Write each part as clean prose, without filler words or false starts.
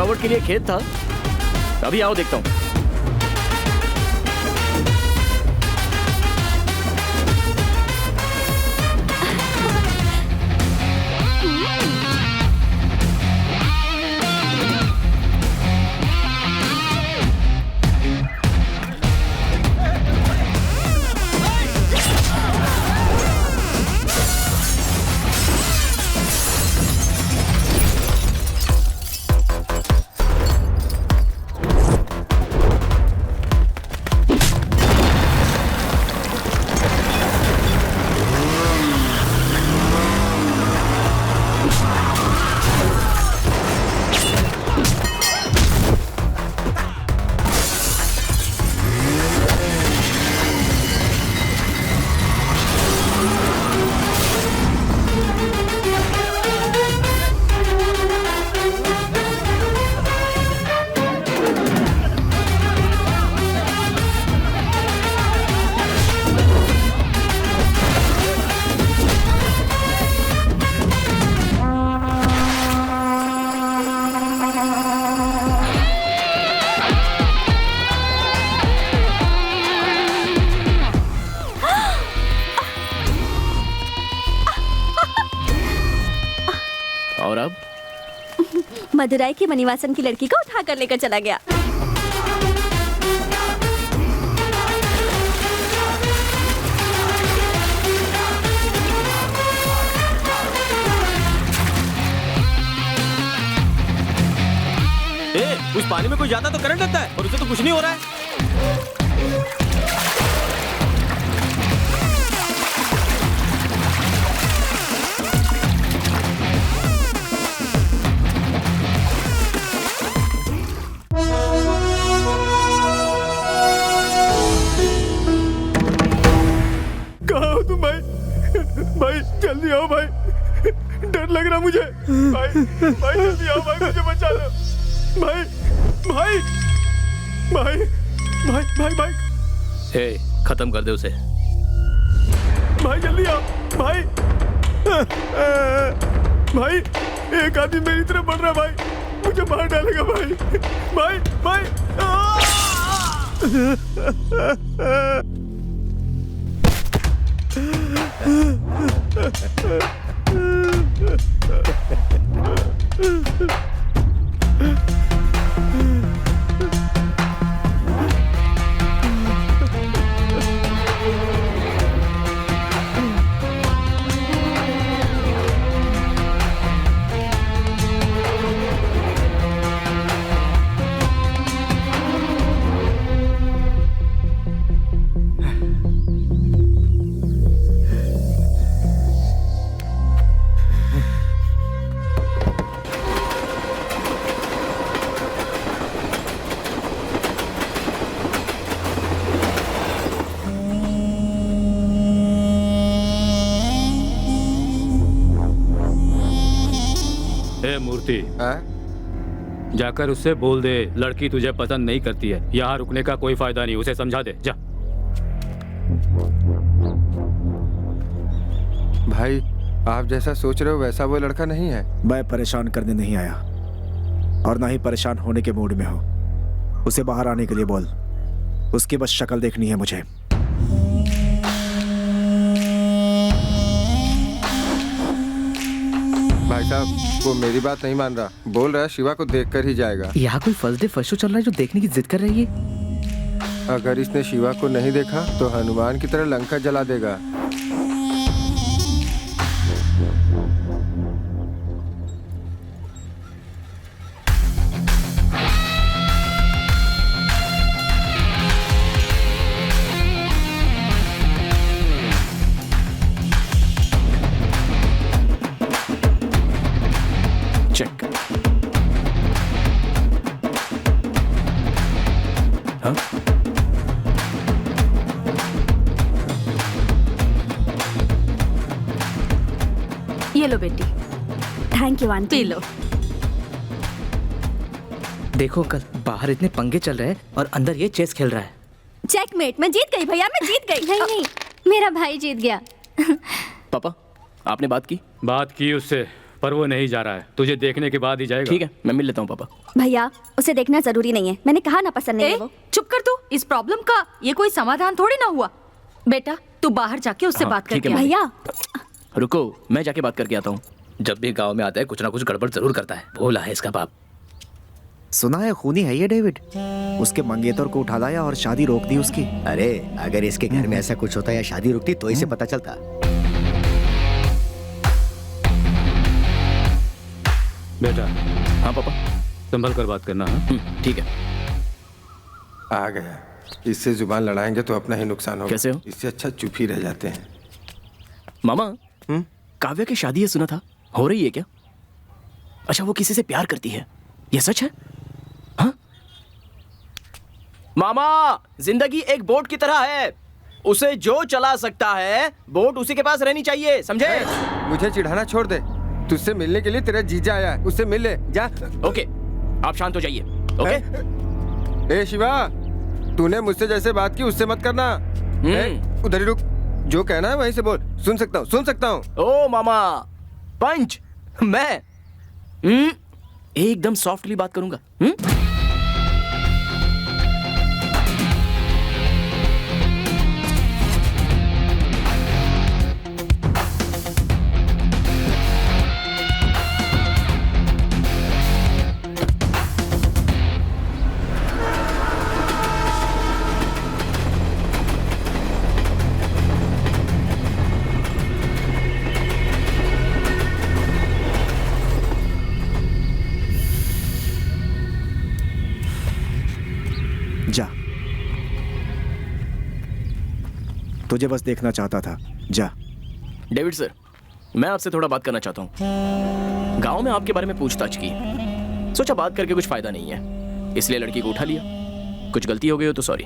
सजावट के लिए खेत था। अभी आओ देखता हूँ। और अब मदुराई की मणिवासन की लड़की को उठा कर लेकर चला गया। उस पानी में कोई जाता तो करंट लगता है और उसे तो कुछ नहीं हो रहा है। कहाँ हो तुम भाई? भाई जल्दी आओ भाई, डर लग रहा मुझे। भाई भाई जल्दी आओ भाई, मुझे बचा लो भाई। भाई भाई भाई भाई भाई हे, खत्म कर दे उसे। भाई जल्दी आओ भाई। भाई एक आदमी मेरी तरफ बढ़ रहा है भाई, मुझे मार डालेगा भाई। भाई भाई मूर्ति, जाकर उससे बोल दे लड़की तुझे पसंद नहीं करती है। यहाँ रुकने का कोई फायदा नहीं, उसे समझा दे। जा। भाई आप जैसा सोच रहे हो वैसा वो लड़का नहीं है। मैं परेशान करने नहीं आया और ना ही परेशान होने के मूड में हूँ। उसे बाहर आने के लिए बोल, उसकी बस शक्ल देखनी है मुझे। भाई साहब वो मेरी बात नहीं मान रहा, बोल रहा है शिवा को देखकर ही जाएगा। यहाँ कोई फर्स्ट डे फर्स्ट शो चल रहा है जो देखने की जिद कर रही है। अगर इसने शिवा को नहीं देखा तो हनुमान की तरह लंका जला देगा। चेक। हाँ? ये लो बेटी। Thank you aunty. P low. देखो कल बाहर इतने पंगे चल रहे हैं और अंदर ये चेस खेल रहा है। चेकमेट, मैं जीत गई भैया, मैं जीत गई। नहीं नहीं, मेरा भाई जीत गया। पापा आपने बात की? बात की उससे, पर वो नहीं जा रहा है, तुझे देखने के बाद ही जाएगा। ठीक है, मैं मिल लेता हूँ पापा। भैया उसे देखना जरूरी नहीं है, मैंने कहा ना पसंद नहीं है वो। चुप कर तू, इस प्रॉब्लम का ये कोई समाधान थोड़ी ना हुआ। बेटा तू बाहर जाके उससे हाँ, बात ठीक करके है, आ। भैया रुको, मैं जाके बात करके आता हूँ। जब भी गांव में आता है कुछ ना कुछ गड़बड़ जरूर करता है। भोला है इसका बाप। सुना है खूनी है ये डेविड। उसके मंगेतर को उठा लाया और शादी रोक दी उसकी। अरे अगर इसके घर में ऐसा कुछ होता या शादी रुकती तो इसे पता चलता। बेटा हाँ पापा। संभल कर बात करना। हाँ? ठीक है। आ गया। इससे जुबान लड़ाएंगे तो अपना ही नुकसान होगा। कैसे हो? इससे अच्छा चुप ही रह जाते हैं। मामा, काव्या की शादी है सुना था, हो रही है क्या? अच्छा, वो किसी से प्यार करती है, ये सच है? हाँ? मामा, जिंदगी एक बोट की तरह है, उसे जो चला सकता है बोट उसी के पास रहनी चाहिए, समझे? मुझे चिढ़ाना छोड़ दे। तुझसे मिलने के लिए तेरा जीजा आया है, उससे मिल ले जा। ओके, आप शांत हो जाइए। ओके? ए शिवा, तूने मुझसे जैसे बात की उससे मत करना। उधर ही रुक, जो कहना है वहीं से बोल। सुन सकता हूँ। ओ मामा, पंच, मैं एकदम सॉफ्टली बात करूंगा। जा, तुझे बस देखना चाहता था, जा। डेविड सर, मैं आपसे थोड़ा बात करना चाहता हूँ। गांव में आपके बारे में पूछताछ की, सोचा बात करके कुछ फायदा नहीं है, इसलिए लड़की को उठा लिया। कुछ गलती हो गई हो तो सॉरी।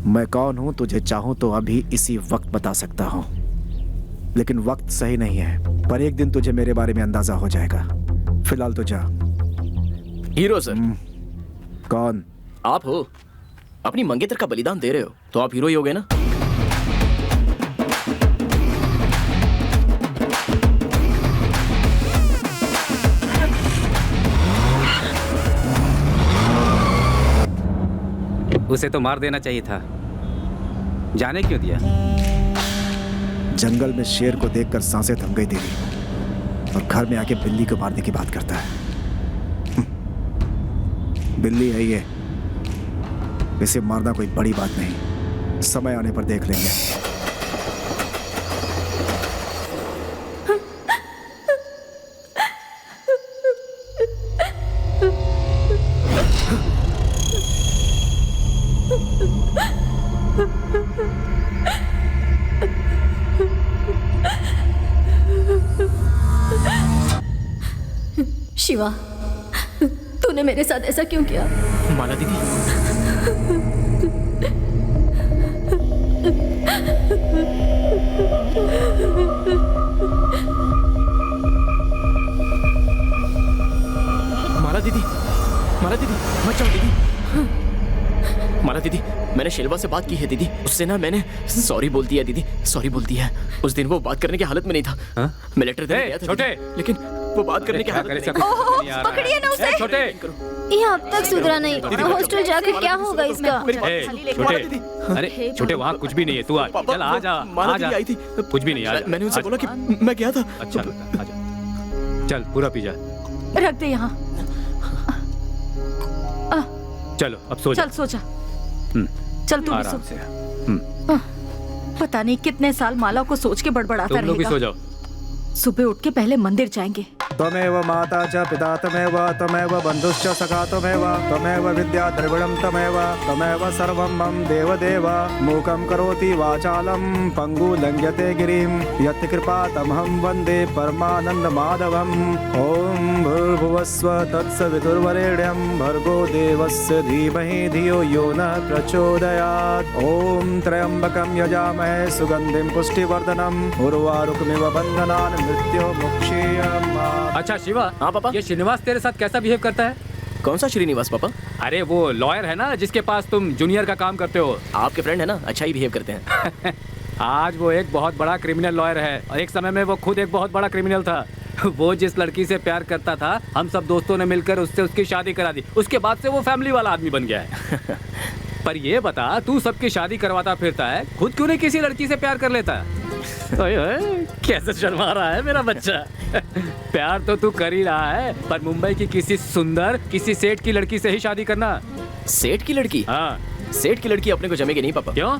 मैं कौन हूं तुझे चाहूं तो अभी इसी वक्त बता सकता हूं, लेकिन वक्त सही नहीं है। पर एक दिन तुझे मेरे बारे में अंदाजा हो जाएगा। फिलहाल तो जा। Hero sir. कौन? आप हो, अपनी मंगेतर का बलिदान दे रहे हो तो आप हीरो ही हो गए ना। उसे तो मार देना चाहिए था, जाने क्यों दिया? जंगल में शेर को देखकर सांसें थम गई तेरी, और घर में आके बिल्ली को मारने की बात करता है। बिल्ली है ये, इसे मारना कोई बड़ी बात नहीं, समय आने पर देख लेंगे। शिवा, तूने मेरे साथ ऐसा क्यों किया? माला दीदी, माला दीदी, माला दीदी, मत जाओ दीदी। माला दीदी, मैंने शेलवा से बात की है दीदी, उससे ना मैंने सॉरी बोल दिया दीदी, सॉरी बोल दिया है। उस दिन वो बात करने की हालत में नहीं था। हाँ? मैं लेटर देने गया था छोटे, लेकिन वो बात करने की हालत में नहीं था। पकड़िए ना उसे। छोटे, ये अब तक सुधरा नहीं, हॉस्टल जाकर क्या होगा इसका? छोटे, अरे छोटे, वहाँ कुछ भी नहीं है, तू आ, चल आ जा, आ जा। आई थी, कुछ भी नहीं, आ जा। मैंने उनसे बोला कि मैं गया था। अच्छा लगा, आ जा, चल पूरा पी जा। रख दे यहाँ। चलो अब सो जा। चल सो जा। चल तू भी आराम सो। से। पता नहीं कितने साल माला को सोच के बड़बड़ाता तुम लोग भी सो रहेगा। जाओ। सुबह उठ के पहले मंदिर जाएंगे। त्वमेव माता च पिता त्वमेव, त्वमेव बन्धुश्च सखा त्वमेव, त्वमेव विद्या द्रविणं त्वमेव, त्वमेव सर्वं मम देवदेव। मूकं करोति वाचालं पंगु लंघ्यते गिरिं, यत् कृपातमहं वन्दे परमानन्दमाधवम्। ॐ भूर्भुवस्व तत्सवितुर्वरेण्यं भर्गो देवस्य धीमहि धियो यो नः प्रचोदयात्। ॐ त्र्यम्बकं यजामहे सुगन्धिं पुष्टिवर्धनम्, उर्वारुकमिव बन्धनान् मृत्युमुक्षीयमामृतात्। अच्छा शिवा। हाँ पापा। ये श्रीनिवास तेरे साथ कैसा बिहेव करता है? कौन सा श्रीनिवास पापा? अरे वो लॉयर है ना जिसके पास तुम जूनियर का काम करते हो। आपके फ्रेंड है ना, अच्छा ही बिहेव करते हैं। आज वो एक बहुत बड़ा क्रिमिनल लॉयर है और एक समय में वो खुद एक बहुत बड़ा क्रिमिनल था। वो जिस लड़की से प्यार करता था, हम सब दोस्तों ने मिलकर उससे उसकी शादी करा दी। उसके बाद से वो फैमिली वाला आदमी बन गया है। पर ये बता, तू सबकी शादी करवाता फिरता है, खुद क्यों नहीं किसी लड़की से प्यार कर लेता? ओए ओए, कैसे शर्मा रहा है मेरा बच्चा। प्यार तो तू कर ही रहा है, पर मुंबई की किसी सुंदर, किसी सेठ की लड़की से ही शादी करना। सेठ की लड़की? हाँ। सेठ की लड़की अपने को जमेगी नहीं पापा। क्यों?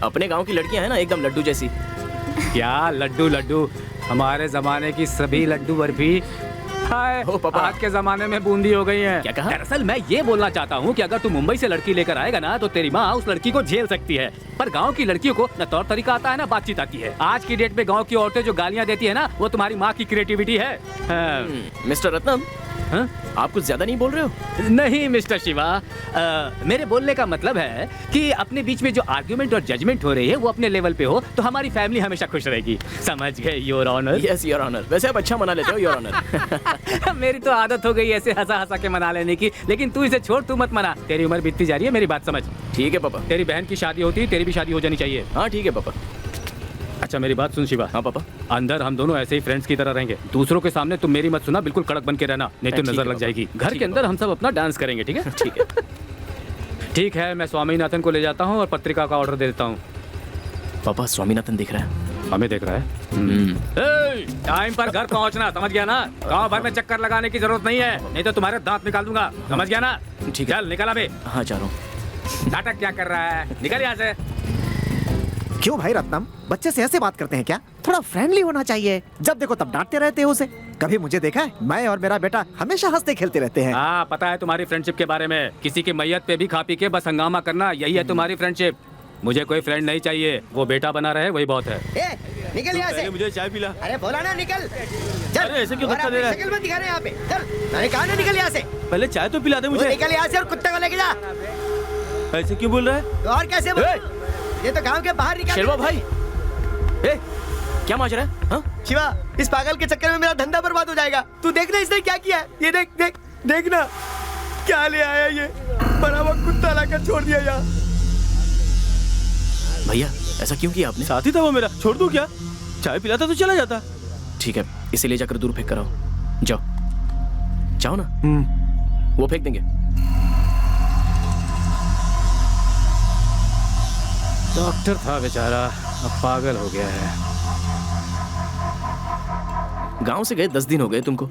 अपने गांव की लड़कियां हैं ना, एकदम लड्डू जैसी। क्या लड्डू लड्डू? हमारे जमाने की सभी लड्डू बर्फी हाय आज के जमाने में बूंदी हो गई है। क्या कहा? दरअसल मैं ये बोलना चाहता हूँ कि अगर तू मुंबई से लड़की लेकर आएगा ना, तो तेरी माँ उस लड़की को झेल सकती है, पर गांव की लड़कियों को न तौर तरीका आता है ना बातचीत आती है। आज की डेट में गांव की औरतें जो गालियाँ देती है ना, वो तुम्हारी माँ की क्रिएटिविटी है। मिस्टर रत्नम, हाँ? आप कुछ ज्यादा नहीं बोल रहे हो? नहीं मिस्टर शिवा, मेरे बोलने का मतलब है कि अपने बीच में जो आर्ग्यूमेंट और जजमेंट हो रही है वो अपने लेवल पे हो तो हमारी फैमिली हमेशा खुश रहेगी। समझ गए your honour? Yes your honour. वैसे आप अच्छा मना लेते हो योर ऑनर। मेरी तो आदत हो गई ऐसे हंसा हंसा के मना लेने की, लेकिन तू इसे छोड़, तू मत मना। तेरी उम्र बीतती जा रही है, मेरी बात समझ। ठीक है पापा। तेरी बहन की शादी होती, तेरी भी शादी हो जानी चाहिए। हाँ ठीक है पापा। अच्छा मेरी बात सुन शिवा। हाँ पापा। अंदर हम दोनों ऐसे ही फ्रेंड्स की तरह रहेंगे, दूसरों के सामने तुम मेरी मत सुना, बिल्कुल कड़क बन के रहना, नहीं तो ठीक नजर है लग जाएगी। घर के अंदर हम सब अपना डांस करेंगे, ठीक है? ठीक है। ठीक है, मैं स्वामीनाथन को ले जाता हूँ और पत्रिका का ऑर्डर दे देता हूँ। पापा स्वामीनाथन दिख रहा है। हमें देख रहा है। टाइम पर घर पहुँचना, समझ गया ना? गाँव भर में चक्कर लगाने की जरूरत नहीं है, नहीं तो तुम्हारे दांत निकाल दूंगा, समझ गया ना? ठीक है। चल निकल अबे। हाँ जा रहा हूँ। नाटक क्या कर रहा है? निकल यहाँ से। क्यों भाई रत्नम, बच्चे से ऐसे बात करते हैं क्या? थोड़ा फ्रेंडली होना चाहिए। जब देखो तब डांटते रहते हो उसे। कभी मुझे देखा है? मैं और मेरा बेटा हमेशा हंसते खेलते रहते हैं। हाँ पता है तुम्हारी फ्रेंडशिप के बारे में, किसी की मैयत पे भी खा पी के बस हंगामा करना, यही है तुम्हारी फ्रेंडशिप। मुझे कोई फ्रेंड नहीं चाहिए, वो बेटा बना रहे वही बहुत है। निकल यहाँ से। मुझे चाय पिला। अरे बोला ना निकल। चल। अरे ऐसे क्यों धक्का दे रहा है? शक्ल मत दिखा रहे यहाँ पे। चल। मैंने कहा ना निकल यहाँ से। पहले चाय तो पिला दे मुझे। निकल यहाँ से और कुत्ते को लेके जा। ऐसे क्यों बोल रहा है? तो और कैसे बोल? ये तो गांव के बाहर निकाल। शेरवा भाई, क्या माजरा है? हाँ? शिवा, इस पागल के चक्कर में मेरा धंधा बर्बाद हो जाएगा। तू देखना इसने क्या किया है। ये देख देख देखना क्या ले आया ये। बड़ा वो कुत्ता लाकर छोड़ दिया यार। भैया ऐसा क्यों किया आपने? साथी था वो मेरा, छोड़ दूं क्या? चाय पिलाता तो चला जाता। ठीक है, इसे ले जाकर दूर फेंक कर आओ। जाओ जाओ ना। वो फेंक देंगे। डॉक्टर था बेचारा, अब पागल हो गया है। गांव से गए 10 दिन हो गए तुमको।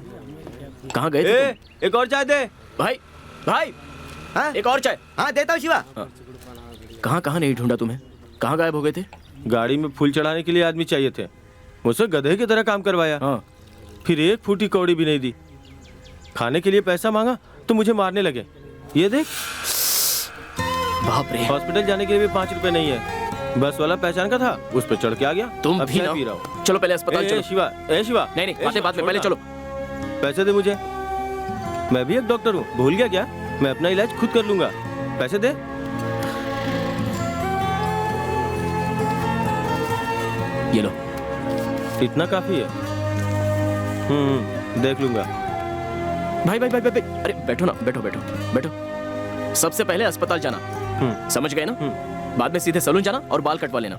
कहाँ गए थे तुम? एक और चाय दे। भाई भाई, हाँ? एक और चाय। हाँ देता हूँ शिवा। कहाँ कहाँ नहीं ढूंढा तुम्हें? कहाँ गायब हो गए थे? गाड़ी में फूल चढ़ाने के लिए आदमी चाहिए थे, मुझसे गधे की तरह काम करवाया। हाँ। फिर एक फूटी कौड़ी भी नहीं दी। खाने के लिए पैसा मांगा तो मुझे मारने लगे। ये देख, बाप रे। हॉस्पिटल जाने के लिए भी 5 रुपए नहीं है। बस वाला पहचान का था, उस पर चढ़ के आ गया। तुम अब भी चाय ना। पी रहा हूँ। चलो पहले अस्पताल चलो। शिवा, शिवा। नहीं नहीं, बातें में, पहले चलो। पैसे दे मुझे, मैं भी एक डॉक्टर हूँ, भूल गया क्या? मैं अपना इलाज खुद कर लूंगा, पैसे दे। ये लो। इतना काफी है? देख लूंगा। भाई भाई भाई भाई, अरे बैठो ना, बैठो बैठो बैठो। सबसे पहले अस्पताल जाना, समझ गए ना? बाद में सीधे सैलून जाना और बाल कटवा लेना।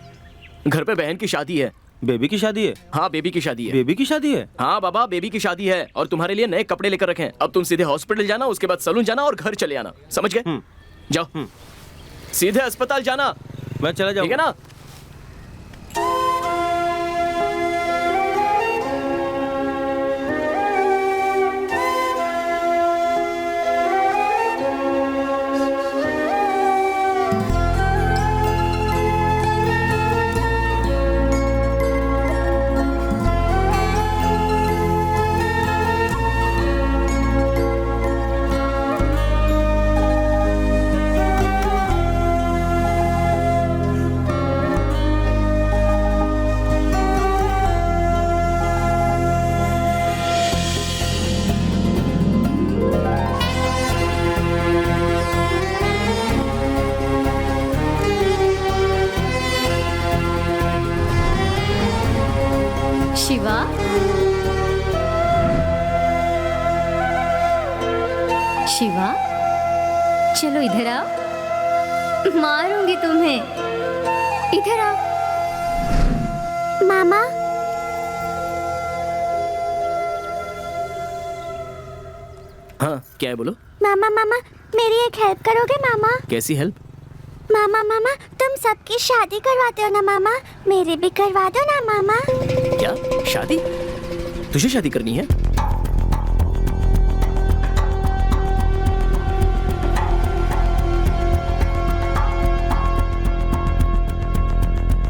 घर पे बहन की शादी है। बेबी की शादी है? हाँ बेबी की शादी है। बेबी की शादी है? हाँ बाबा, बेबी की शादी है और तुम्हारे लिए नए कपड़े लेकर रखे हैं। अब तुम सीधे हॉस्पिटल जाना, उसके बाद सैलून जाना और घर चले आना, समझ गए? जाओ, सीधे अस्पताल जाना। मैं चला जाऊंगा। ठीक है ना? शिवा, शिवा, चलो इधर आओ, मारूंगी तुम्हें। इधर आओ। मामा हाँ क्या है बोलो। मामा मामा मेरी एक हेल्प करोगे मामा? कैसी हेल्प? मामा मामा तुम सबकी शादी करवाते हो ना मामा, मेरी भी करवा दो ना मामा। क्या शादी? तुझे शादी करनी है?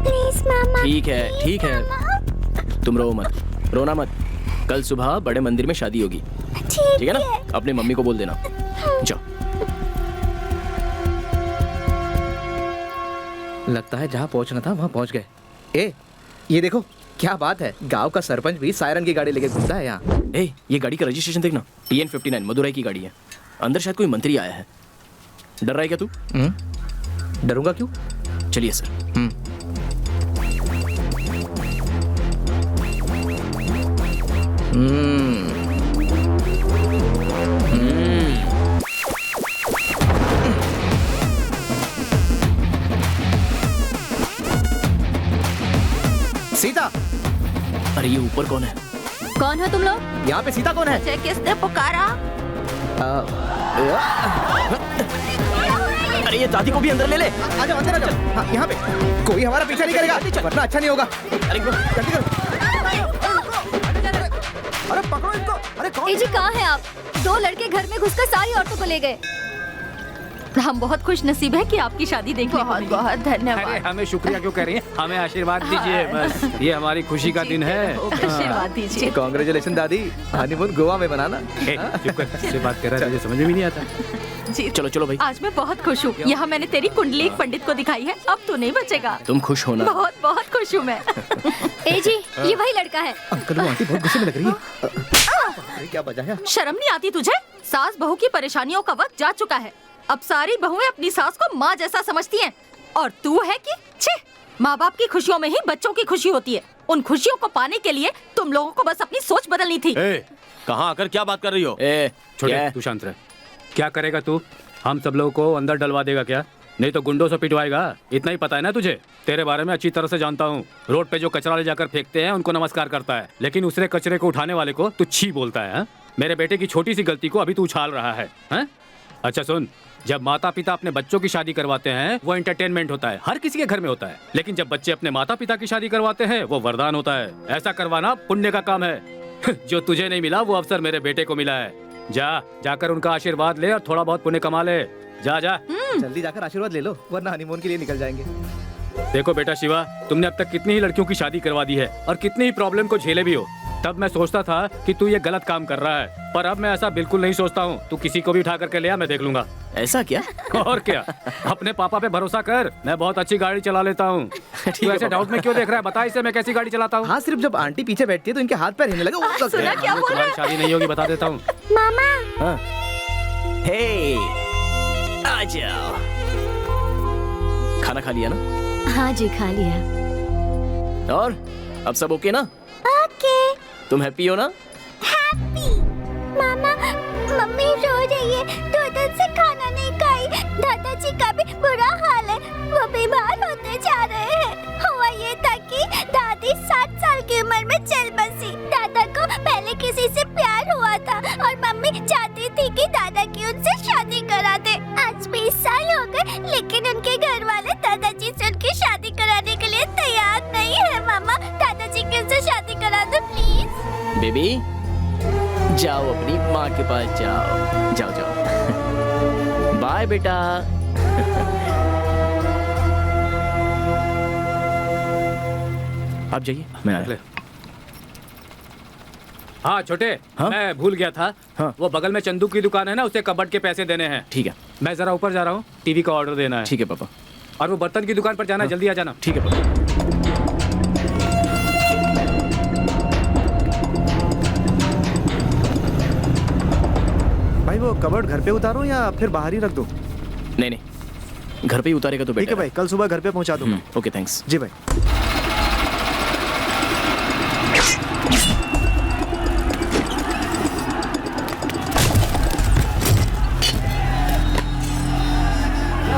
प्लीज मामा। ठीक है तुम रो मत, रोना मत। कल सुबह बड़े मंदिर में शादी होगी, ठीक है ना? अपने मम्मी को बोल देना। जाओ। लगता है जहाँ पहुँचना था वहाँ पहुँच गए। ए, ये देखो क्या बात है, गांव का सरपंच भी सायरन की गाड़ी लेके घूमता है यहाँ। ए, ये गाड़ी का रजिस्ट्रेशन देखना, TN59 मदुरई की गाड़ी है। अंदर शायद कोई मंत्री आया है। डर रहा है क्या तू? डरूंगा क्यों? चलिए सर। सीता, अरे ये ऊपर कौन है? कौन है तुम लोग? यहाँ पे सीता कौन है? मुझे किसने पुकारा? अरे ये दादी को भी अंदर ले ले। आ जाओ अंदर आ जाओ। हाँ, यहाँ पे कोई हमारा पीछा नहीं करेगा, वरना अच्छा नहीं होगा। अरे जल्दी करो। अरे पकड़ो इनको। अरे कौन? ए जी कहाँ हैं आप? 2 लड़के घर में घुसकर सारी औरतों को ले गए। हम बहुत खुश नसीब है कि आपकी शादी देखने को मिली। बहुत अरे धन्यवाद। हमें शुक्रिया क्यों कर रही हैं? हमें आशीर्वाद दीजिए बस, ये हमारी खुशी का दिन है। आशीर्वाद दीजिए। कांग्रेचुलेशन दादी, हनीमून गोवा में बनाना। ए, चुप कर, किससे बात कर रहा है? मुझे समझ में भी नहीं आता। जी चलो चलो भाई। आज मैं बहुत खुश हूँ। यहाँ मैंने तेरी कुंडली एक पंडित को दिखाई है, अब तू नहीं बचेगा। तुम खुश हो ना? बहुत बहुत खुश हूँ मैं। ए जी ये वही लड़का है। अंकल वो आंटी बहुत गुस्से में लग रही है। अरे क्या बजाया? शर्म नहीं आती तुझे? सास बहू की परेशानियों का वक्त जा चुका है। अब सारी बहुएं अपनी सास को माँ जैसा समझती हैं, और तू है कि छे, माँ बाप की खुशियों में ही बच्चों की खुशी होती है। उन खुशियों को पाने के लिए तुम लोगों को बस अपनी सोच बदलनी थी। कहाँ आकर क्या बात कर रही हो? छोटे तू शांत रह। क्या करेगा तू? हम सब लोगों को अंदर डलवा देगा क्या? नहीं तो गुंडों से पिटवाएगा। इतना ही पता है ना तुझे? तेरे बारे में अच्छी तरह से जानता हूँ। रोड पे जो कचरा ले जाकर फेंकते हैं उनको नमस्कार करता है, लेकिन उसरे कचरे को उठाने वाले को तू छी बोलता है। मेरे बेटे की छोटी सी गलती को अभी तू उछाल रहा है। अच्छा सुन, जब माता पिता अपने बच्चों की शादी करवाते हैं वो एंटरटेनमेंट होता है, हर किसी के घर में होता है। लेकिन जब बच्चे अपने माता पिता की शादी करवाते हैं वो वरदान होता है। ऐसा करवाना पुण्य का काम है। जो तुझे नहीं मिला वो अवसर मेरे बेटे को मिला है। जाकर उनका आशीर्वाद ले और थोड़ा बहुत पुण्य कमा ले। जा जल्दी जाकर आशीर्वाद ले लो, वरना हनीमून के लिए निकल जाएंगे। देखो बेटा शिवा, तुमने अब तक कितनी ही लड़कियों की शादी करवा दी है और कितनी ही प्रॉब्लम को झेले भी हो। तब मैं सोचता था कि तू ये गलत काम कर रहा है, पर अब मैं ऐसा बिल्कुल नहीं सोचता हूँ। तू किसी को भी उठा करके ले आ, मैं देख लूंगा। ऐसा क्या? और क्या, अपने पापा पे भरोसा कर। मैं बहुत अच्छी गाड़ी चला लेता हूँ। तू ऐसे डाउट में क्यों देख रहा है? बता इसे मैं कैसी गाड़ी चलाता हूँ। हाँ, सिर्फ जब आंटी पीछे बैठती है तो इनके हाथ पैर हिलने लगे। सुना क्या बोल रहा है? शादी नहीं होगी, बता देता हूँ। मामा हे, आ जाओ। खाना खा लिया ना? हाँ जी खा लिया। और अब सब ओके ना? ओके। तुम हैप्पी हो ना? हैप्पी। मामा मम्मी रो रही है, 2 दिन से खाना नहीं खाई। दादाजी का भी बुरा हाल है, वो बीमार होते जा रहे हैं। हुआ ये था कि दादी 60 साल की उम्र में चल बसी। दादा को पहले किसी से प्यार हुआ था और मम्मी चाहती थी कि दादा की उनसे शादी करा दे। आज 20 साल हो गए, लेकिन उनके घर वाले दादाजी से उनकी शादी कराने के लिए तैयार नहीं है। मामा दादाजी की उनसे शादी करा दो प्लीज। बेबी जाओ अपनी माँ के पास जाओ। जाओ जाओ। बाय बेटा। आप जाइए, मैं आ रहा। हाँ छोटे, हाँ? मैं भूल गया था। हाँ? वो बगल में चंदू की दुकान है ना, उसे कबर्ड के पैसे देने हैं। ठीक है। मैं जरा ऊपर जा रहा हूँ, टीवी का ऑर्डर देना है। ठीक है पापा। और वो बर्तन की दुकान पर जाना है, जल्दी आ जाना। ठीक है पापा। भाई वो कबर्ड घर पे उतारूं या फिर बाहर ही रख दूं? नहीं नहीं, घर पे ही उतारेगा तो ठीक बेटर है भाई, कल सुबह घर पे पहुंचा दूंगा। Okay thanks. जी भाई।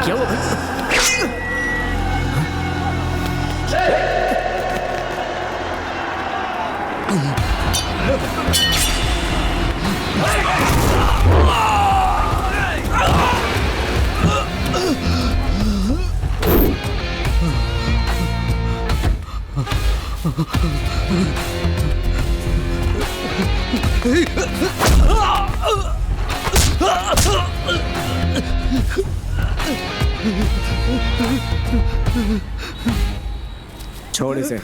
क्या हुआ भाई? छोड़ इसे।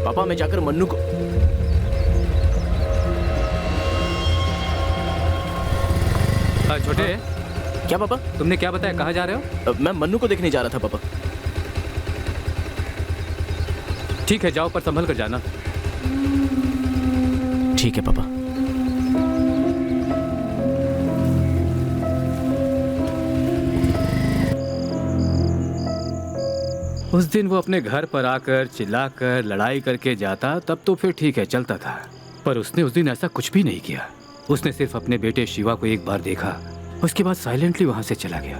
पापा मैं जाकर मन्नू को छोटे, क्या पापा? तुमने क्या बताया, कहाँ जा रहे हो? मैं मन्नू को देखने जा रहा था पापा। ठीक है, जाओ, पर संभल कर जाना। ठीक है पापा। उस दिन वो अपने घर पर आकर चिल्लाकर लड़ाई करके जाता तब तो फिर ठीक है, चलता था। पर उसने उस दिन ऐसा कुछ भी नहीं किया। उसने सिर्फ अपने बेटे शिवा को एक बार देखा, उसके बाद साइलेंटली वहां से चला गया।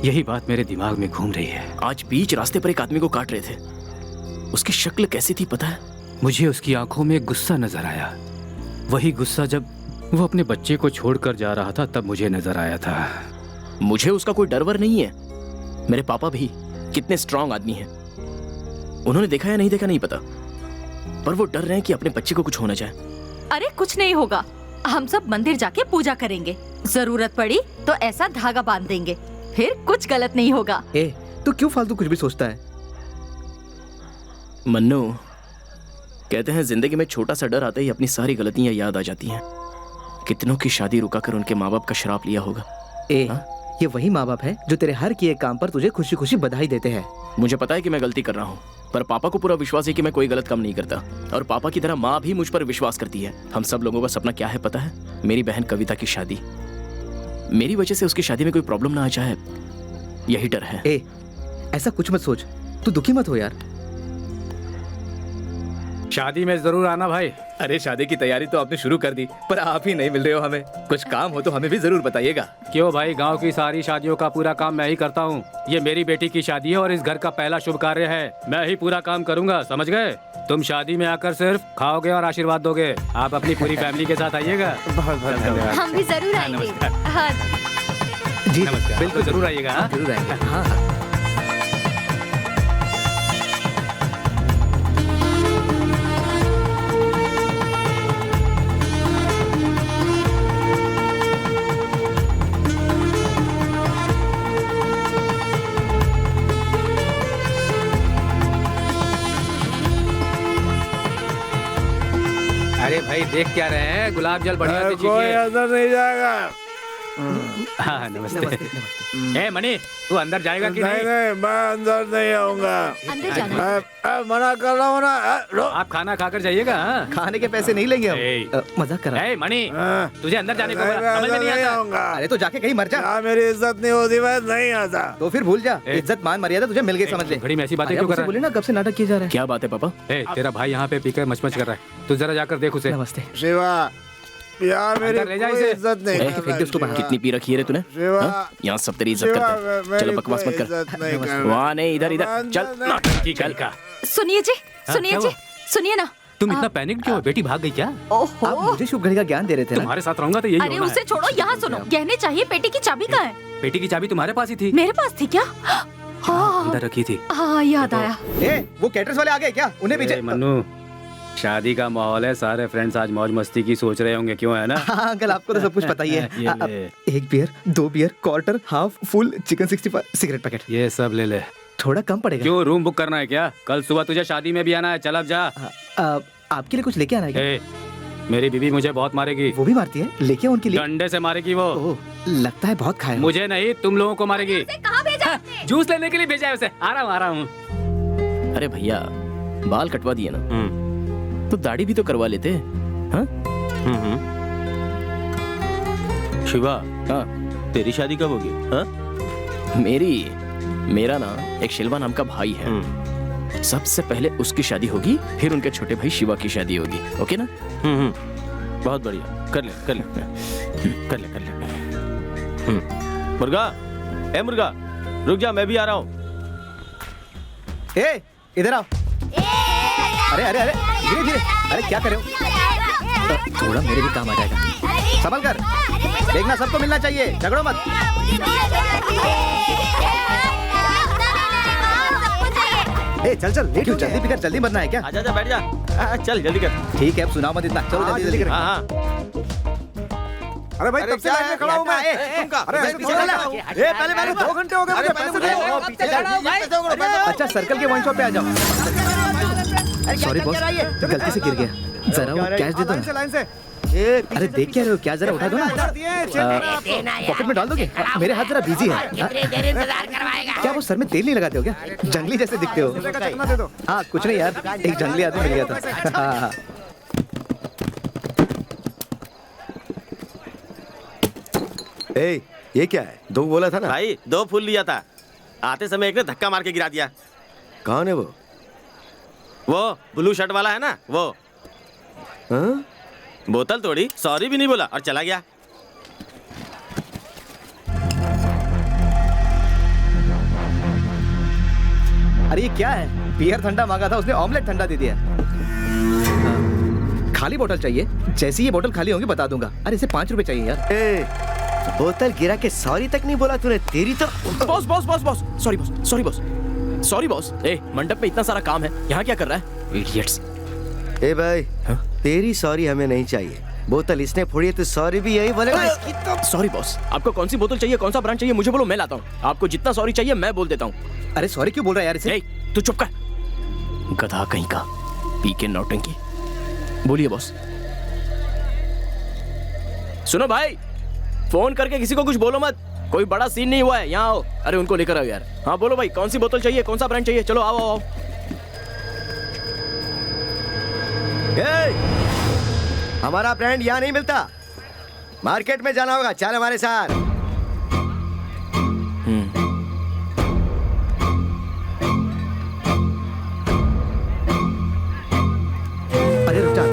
यही बात मेरे दिमाग में घूम रही है। आज बीच रास्ते पर एक आदमी को काट रहे थे। उसकी शक्ल कैसी थी पता है? मुझे उसकी आंखों में गुस्सा नजर आया। वही गुस्सा जब वो अपने बच्चे को छोड़कर जा रहा था तब मुझे नजर आया था। मुझे उसका कोई डर वर नहीं है। मेरे पापा भी कितने स्ट्रांग आदमी हैं। उन्होंने देखा या नहीं देखा नहीं पता, पर वो डर रहे हैं कि अपने बच्चे को कुछ हो ना जाए। अरे कुछ नहीं होगा, हम सब मंदिर जाके पूजा करेंगे। जरूरत पड़ी तो ऐसा धागा बांध देंगे, फिर कुछ गलत नहीं होगा। ए, तू क्यों फालतू कुछ भी सोचता है? मन्नू, कहते हैं जिंदगी में छोटा सा डर आते ही अपनी सारी गलतियां याद आ जाती हैं। कितनों की शादी रुकाकर उनके माँ बाप का श्राप लिया होगा। ये वही माँ बाप है जो तेरे हर किए काम पर तुझे खुशी खुशी बधाई देते हैं। मुझे पता है कि मैं गलती कर रहा हूँ, पर पापा को पूरा विश्वास है कि मैं कोई गलत काम नहीं करता। और पापा की तरह माँ भी मुझ पर विश्वास करती है। हम सब लोगों का सपना क्या है पता है? मेरी बहन कविता की शादी। मेरी वजह से उसकी शादी में कोई प्रॉब्लम ना आ जाए, यही डर है। ऐसा कुछ मत सोच, तू दुखी मत हो यार। शादी में जरूर आना भाई। अरे शादी की तैयारी तो आपने शुरू कर दी, पर आप ही नहीं मिल रहे हो हमें। कुछ काम हो तो हमें भी जरूर बताइएगा। क्यों भाई, गांव की सारी शादियों का पूरा काम मैं ही करता हूँ। ये मेरी बेटी की शादी है और इस घर का पहला शुभ कार्य है। मैं ही पूरा काम करूँगा, समझ गए? तुम शादी में आकर सिर्फ खाओगे और आशीर्वाद दोगे। आप अपनी पूरी फैमिली के साथ आइएगा। बहुत बहुत धन्यवाद। हम भी जरूर आएंगे। हाँ जी नमस्कार, बिल्कुल जरूर आइएगा। हाँ? जरूर आएंगे। हाँ। अरे भाई देख क्या रहे हैं, गुलाब जल बढ़िया से कोई चीखिए। अंदर नहीं जाएगा। हाँ नमस्ते। ए मणि, तू अंदर जाएगा कि नहीं? नहीं, मैं अंदर नहीं आऊंगा। अंदर जाना। मैं मना कर रहा हूँ ना। आप खाना खाकर जाइएगा। हाँ? खाने के पैसे नहीं लेंगे ए। हम। मजाक कर रहा हूँ। ए मणि, तुझे अंदर जाने को मैं बोला, समझ में नहीं अंदर नहीं आता? आऊंगा। अरे तो जाके कहीं मर जा। यहाँ मेरी इज्जत नहीं होती, मैं नहीं आता। तो फिर भूल जा, ए। इज्जत मान मर्यादा तुझे मिल गई, समझ ले। घड़ी में ऐसी बातें अरे क्यों अब कर उसे रहा बोले ना, कब से नाटक किया जा रहा क्या बात है पापा? है? ए, तेरा भाई यहाँ पे पीकर मचमच कर रहा है, तू जरा जाकर देख उसे। है। नमस्ते। शिवा, यार मेरी अंदर ले जा कोई इसे। इज्जत नहीं ए, कर फेंक दे उसको बाहर। कितनी पी रखी है रे तूने? शिवा, हाँ? यहाँ सब तेरी इज्जत शिवा, करते हैं। मेरी चलो बकवास कोई मत कर। इज्जत नहीं कर रहा। वहाँ नहीं, इधर इधर मैं चल। अंदर नहीं- ठीक है का। सुनिए जी, हाँ, सुनिए क्या जी, हुआ? सुनिए ना। तुम इतना पैनिक क्यों हो? बेटी भाग गई क्या? ओहो, आप मुझे शुभ घड़ी का ज्ञान दे रहे थे ना? तुम्हारे साथ रहूंगा तो यही अरे होना उसे है। छोड़ो, यहाँ सुनो। गहने चाहिए, पेटी की चाबी कहाँ है? बेटी की चाबी तुम्हारे पास ही थी। मेरे पास थी क्या? हाँ अंदर रखी थी। हाँ, याद आया। वो कैटर्स वाले आ गए क्या? उन्हें ए, मन्नू, शादी का माहौल है, सारे फ्रेंड्स आज मौज मस्ती की सोच रहे होंगे, क्यों है ना? हाँ अंकल, आपको तो सब कुछ पता ही है। ये ले। एक beer, 2 beer, quarter, half, full, chicken 65, cigarette packet. ये सब ले ले। थोड़ा कम पड़ेगा। क्यों, रूम बुक करना है क्या? कल सुबह तुझे शादी में भी आना है, चल अब जा। आपके लिए कुछ लेके आना है क्या? ए, मेरी बीवी मुझे बहुत मारेगी। वो भी मारती है, लेके आओ उनके लिए। डंडे से मारेगी वो। ओह, लगता है बहुत खाया। मुझे नहीं, तुम लोगों को मारेगी। कहाँ भेजा आपने? जूस लेने के लिए भेजा है उसे। आ रहा हूँ। अरे भैया, बाल कटवा दिए ना, तो दाढ़ी भी तो करवा लेते। हाँ? शिवा, हाँ, तेरी शादी कब होगी? हाँ? मेरा ना एक शिल्वा नाम का भाई है। सबसे पहले उसकी शादी होगी, फिर उनके छोटे भाई शिवा की शादी होगी। ओके ना? बहुत बढ़िया, कर ले कर ले कर ले कर ले। मुर्गा, ए मुर्गा, रुक जा, मैं भी आ रहा हूँ। ए, इधर आओ। अरे अरे अरे, धीरे धीरे। अरे क्या कर रहे हो? थोड़ा मेरे भी काम आ जाएगा। संभल कर, देखना सबको मिलना चाहिए, झगड़ो मत। ए चल चल, लेट हो, जल्दी पिकर, जल्दी बनना है क्या? आजा जा, बैठ जा। चल जल्दी कर। ठीक है, अब सुनाओ मत इतना, चलो जल्दी जल्दी कर। हाँ हाँ। अरे भाई, तब से लाइन में खड़ा हूँ मैं। अरे ऐसे थोड़ा ना। पहले मैंने 2 घंटे हो गए मुझे, पैसे दो। अच्छा, सर्कल के वाइन शॉप पे आ जाओ। सॉरी बॉस, गलती से गिर गया। जरा वो कैश दे दो ना। लाइन से। अरे देख क्या रहे हो, क्या जरा उठा दो ना। पॉकेट में डाल दोगे? मेरे हाथ जरा बिजी है। क्या वो सर में तेल नहीं लगाते हो क्या? जंगली जैसे दिखते हो। दे दो। हाँ कुछ नहीं यार, एक जंगली आदमी मिल गया था। हाँ। ए, ये क्या है? 2 बोला था ना? भाई 2 फूल लिया था, आते समय एक ने धक्का मार के गिरा दिया। कौन है वो? वो ब्लू शर्ट वाला है ना, वो। हाँ? बोतल तोड़ी, सॉरी भी नहीं बोला और चला गया। अरे ये क्या है? बियर ठंडा मांगा था उसने, ऑमलेट ठंडा दे दिया। खाली बोतल चाहिए? जैसे ये बोतल खाली होगी बता दूंगा। अरे इसे 5 रुपए चाहिए यार। ए, बोतल गिरा के सॉरी तक नहीं बोला तूने, तेरी तो। Boss boss boss boss, sorry boss, sorry boss, sorry boss. ए, मंडप में इतना सारा काम है, यहाँ क्या कर रहा है? इडियट्स। ए भाई, हाँ? तेरी सॉरी हमें नहीं चाहिए। बोतल इसने फोड़ी है तो सॉरी भी यही बोलेगा। इसकी तो। सॉरी बॉस, आपको कौन सी बोतल चाहिए, कौन सा ब्रांड चाहिए, मुझे बोलो, मैं लाता हूँ। आपको जितना सॉरी चाहिए मैं बोल देता हूँ। अरे सॉरी क्यों बोल रहा है यार इसे? ए, तू चुप कर, गधा कहीं का, पी के नौटंकी। बोलिए बॉस। सुनो भाई, फोन करके किसी को कुछ बोलो मत, कोई बड़ा सीन नहीं हुआ है, यहाँ आओ। अरे उनको लेकर आओ यार। हाँ बोलो भाई, कौन सी बोतल चाहिए, कौन सा ब्रांड चाहिए, चलो आओ आओ। ए, हमारा ब्रांड यहाँ नहीं मिलता, मार्केट में जाना होगा, चल हमारे साथ। अरे रुक जा।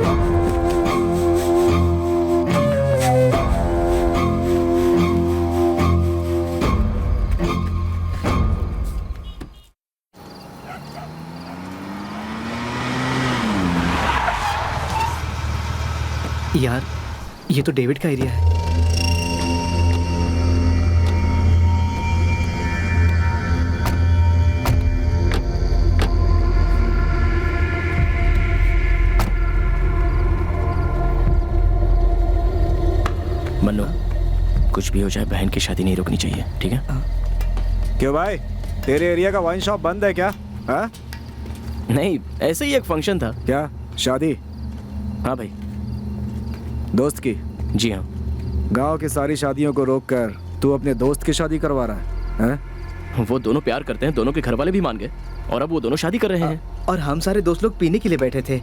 यार ये तो डेविड का एरिया है। मन्नू, कुछ भी हो जाए बहन की शादी नहीं रुकनी चाहिए, ठीक है? क्यों भाई, तेरे एरिया का वाइन शॉप बंद है क्या? हाँ? नहीं, ऐसे ही एक फंक्शन था। क्या शादी? हाँ भाई। दोस्त की? जी हाँ। गांव की सारी शादियों को रोककर तू अपने दोस्त की शादी करवा रहा है? वो दोनों प्यार करते हैं, दोनों के घर वाले भी मान गए, और अब वो दोनों शादी कर रहे हैं। और हम सारे दोस्त लोग पीने के लिए बैठे थे।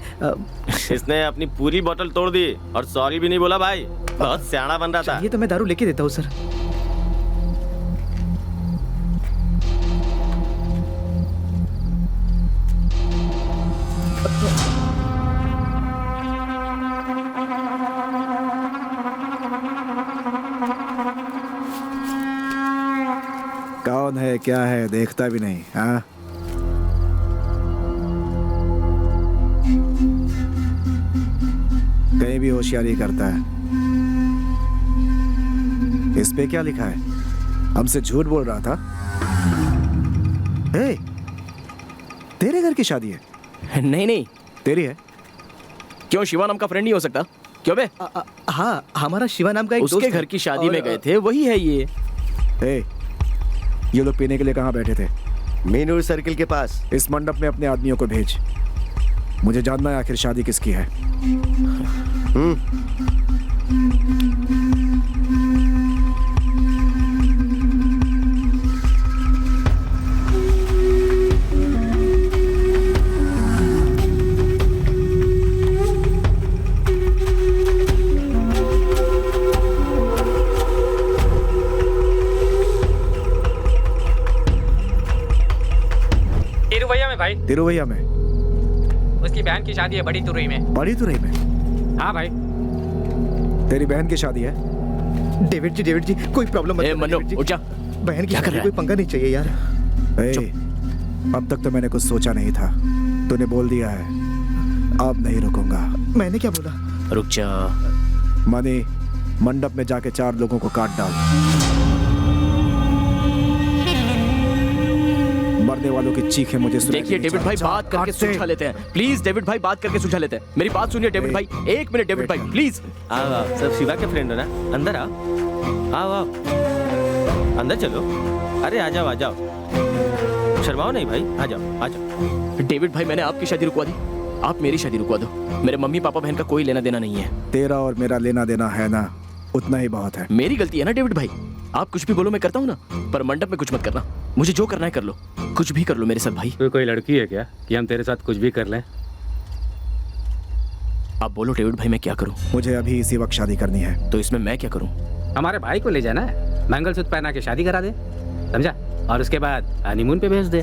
इसने अपनी पूरी बोतल तोड़ दी और सॉरी भी नहीं बोला भाई, बहुत सियाना बन रहा था। ये तो मैं दारू लेके देता हूँ सर। कौन है क्या है देखता भी नहीं। हाँ होशियारी करता है। इस पे क्या लिखा है? हमसे झूठ बोल रहा था। ए, तेरे घर की शादी है? नहीं नहीं, तेरी है? क्यों शिवा नाम का फ्रेंड नहीं हो सकता? क्यों बे? हाँ, हमारा शिवा नाम का एक दोस्त उसके है। घर की शादी और, में गए थे, वही है ये। ए, ये लोग पीने के लिए कहाँ बैठे थे? मीनूर सर्किल के पास। इस मंडप में अपने आदमियों को भेज। मुझे जानना है आखिर शादी किसकी है। तिरुवैया में भाई, तिरुवैया में? उसकी बहन की शादी है बड़ी तुरई में। बड़ी तुरई में? हाँ भाई। तेरी बहन की शादी है? डेविड जी कोई प्रॉब्लम मत ए करना, मन्नो, डेविड जी। उठ जा। बहन की क्या कर शादी रहा कोई है? पंगा नहीं चाहिए यार। ए, अब तक तो मैंने कुछ सोचा नहीं था, तूने बोल दिया है, अब नहीं रुकूंगा। मैंने क्या बोला? रुक जा। मनी, मंडप में जाके 4 लोगों को काट डाल। मरने वालों की चीखें मुझे सुनाई देखिए देनी डेविड भाई, चाहिए। बात करके काट दे। सुलझा लेते हैं प्लीज। डेविड भाई बात करके सुलझा लेते हैं। मेरी बात सुनिए डेविड भाई, 1 मिनट डेविड भाई प्लीज। आओ आओ, सब शिवा के फ्रेंड हो ना, अंदर आओ। आओ आओ, अंदर चलो। अरे आ जाओ आ जाओ, शर्माओ नहीं भाई, आ जाओ आ जाओ। डेविड भाई, मैंने आपकी शादी रुकवा दी, आप मेरी शादी रुकवा दो। मेरे मम्मी पापा बहन का कोई लेना देना नहीं है। तेरा और मेरा लेना देना है ना, उतना ही बहुत है। मेरी गलती है ना डेविड भाई, आप कुछ भी बोलो मैं करता हूँ ना, पर मंडप में कुछ मत करना। मुझे जो करना है कर लो, कुछ भी कर लो मेरे साथ भाई। तू कोई लड़की है क्या कि हम तेरे साथ कुछ भी कर लें? आप बोलो डेविड भाई, मैं क्या करूँ? मुझे अभी इसी वक्त शादी करनी है। तो इसमें मैं क्या करूँ? हमारे भाई को ले जाना है, मंगलसूत्र पहना के शादी करा दे, समझा? और उसके बाद हनीमून पे भेज दे।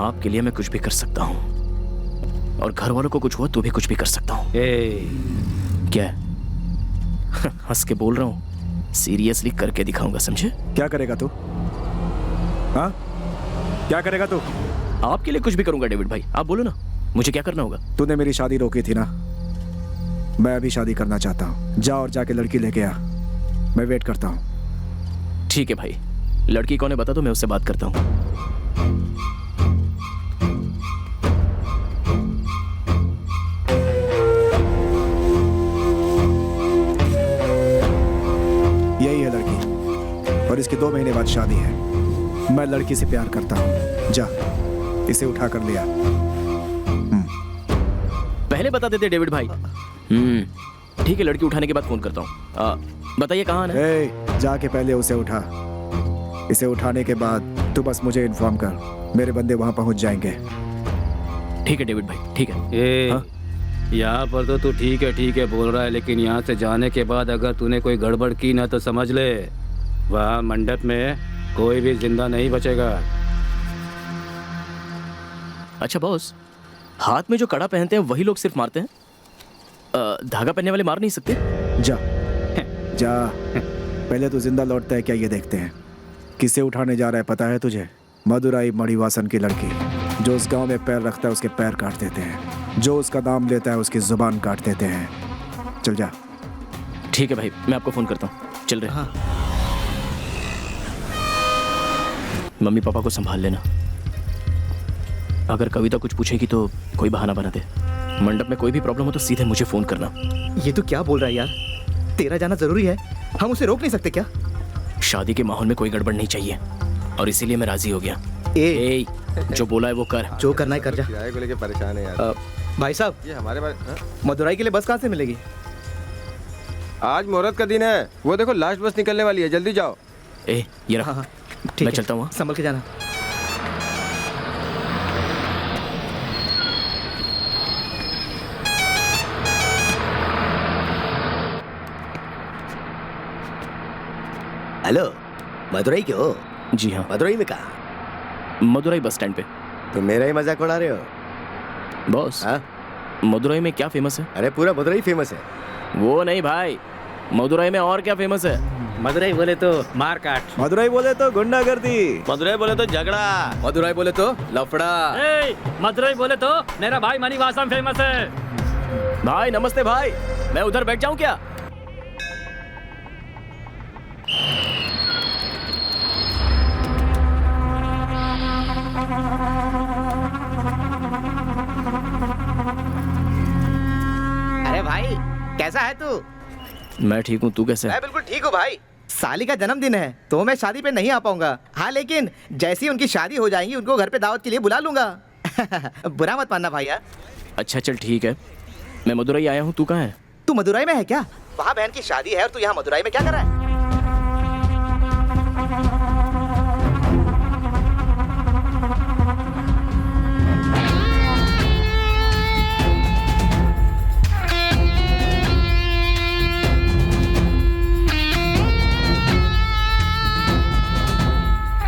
आपके लिए मैं कुछ भी कर सकता हूँ, और घर वालों को कुछ हुआ तो भी कुछ भी कर सकता हूँ। क्या है? हंस के बोल रहा हूँ, सीरियसली करके दिखाऊंगा, समझे? क्या करेगा तू? हाँ, क्या करेगा तू? आपके लिए कुछ भी करूंगा डेविड भाई, आप बोलो ना, मुझे क्या करना होगा? तूने मेरी शादी रोकी थी ना, मैं अभी शादी करना चाहता हूँ। जा और जाके लड़की लेके आ, मैं वेट करता हूँ। ठीक है भाई, लड़की कौन है बता दो, मैं उससे बात करता हूँ। यही है लड़की, और इसके 2 महीने बाद शादी है। मैं लड़की से प्यार करता हूँ। जा, इसे उठा कर लिया। पहले बता देते डेविड भाई। ठीक है, लड़की उठाने के बाद फोन करता हूँ। बताइए कहाँ आना है? ए, जाके पहले उसे उठा। इसे उठाने के बाद तू बस मुझे इन्फॉर्म कर, मेरे बंदे वहां पहुंच जाएंगे। ठीक है डेविड भाई, ठीक है। ए, यहाँ पर तो तू ठीक है बोल रहा है, लेकिन यहाँ से जाने के बाद अगर तूने कोई गड़बड़ की ना तो समझ ले, वहाँ मंडप में कोई भी जिंदा नहीं बचेगा। अच्छा बॉस, हाथ में जो कड़ा पहनते हैं वही लोग सिर्फ मारते हैं, धागा पहनने वाले मार नहीं सकते? जा जा, पहले तो जिंदा लौटता है क्या ये देखते हैं। किसे उठाने जा रहा है पता है तुझे? मदुराई मणिवासन की लड़की। जो उस गांव में पैर रखता है उसके पैर काट देते हैं, जो उसका नाम लेता है उसकी जुबान काट देते हैं। चल जा। ठीक है भाई, मैं आपको फोन करता हूँ, चल रहे। हाँ। मम्मी पापा को संभाल लेना, अगर कविता कुछ पूछेगी तो कोई बहाना बना दे। मंडप में कोई भी प्रॉब्लम हो तो सीधे मुझे फोन करना। ये तो क्या बोल रहा है यार, तेरा जाना जरूरी है, हम उसे रोक नहीं सकते क्या? शादी के माहौल में कोई गड़बड़ नहीं चाहिए, और इसीलिए मैं राजी हो गया। ए, जो बोला है वो कर। जो करना है कर जा। किराए को लेके परेशान है यार। भाई साहब, ये हमारे बारे मदुराई के लिए बस कहाँ से मिलेगी? आज मुहूर्त का दिन है, वो देखो लास्ट बस निकलने वाली है, जल्दी जाओ। ए, ये रहा। हाँ, ठीक मैं है, चलता हूँ। संभल के जाना। हेलो, मदुराई के हो? जी हाँ, मदुराई में कहाँ? मदुराई बस स्टैंड पे। तो मेरा ही मजाक उड़ा रहे हो? बॉस, हाँ? मदुराई में क्या फेमस है? अरे पूरा मदुराई फेमस है। वो नहीं भाई, मदुराई में और क्या फेमस है? मदुराई बोले तो मारकाट, मदुराई बोले तो गुंडागर्दी, मदुराई बोले तो झगड़ा, मदुराई बोले तो लफड़ा, मदुराई बोले तो मेरा भाई मणिवासन फेमस है। भाई नमस्ते भाई, मैं उधर बैठ जाऊं क्या? अरे भाई कैसा है तू? मैं ठीक हूँ, तू कैसा मैं है? बिल्कुल ठीक हूँ भाई। साली का जन्मदिन है तो मैं शादी पे नहीं आ पाऊंगा। हाँ लेकिन जैसी उनकी शादी हो जाएगी उनको घर पे दावत के लिए बुला लूंगा। बुरा मत मानना भाई यार। अच्छा चल ठीक है, मैं मदुरई आया हूँ, तू कहाँ है? तू मदुरई में है क्या? वहाँ बहन की शादी है और तू यहाँ मदुरई में क्या कर रहा है?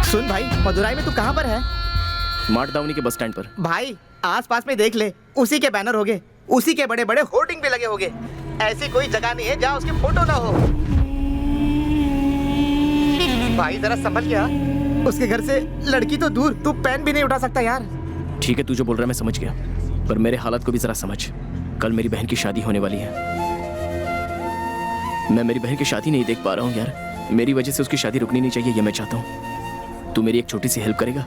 सुन भाई, मदुरई में तू कहाँ पर है? माटदावनी के बस स्टैंड पर। भाई आसपास में देख ले, उसी के बैनर होंगे, उसी के बड़े बड़े होर्डिंग भी लगे होंगे। ऐसी कोई जगह नहीं है जहाँ उसकी फोटो ना हो। भाई जरा संभल गया, उसके घर से लड़की तो दूर, तू पेन भी नहीं उठा सकता यार। ठीक है, तू जो बोल रहा है मैं समझ गया, पर मेरे हालात को भी जरा समझ। कल मेरी बहन की शादी होने वाली है, मैं मेरी बहन की शादी नहीं देख पा रहा हूँ यार। मेरी वजह से उसकी शादी रुकनी नहीं चाहिए, ये मैं चाहता हूँ। तू मेरी एक छोटी सी हेल्प करेगा?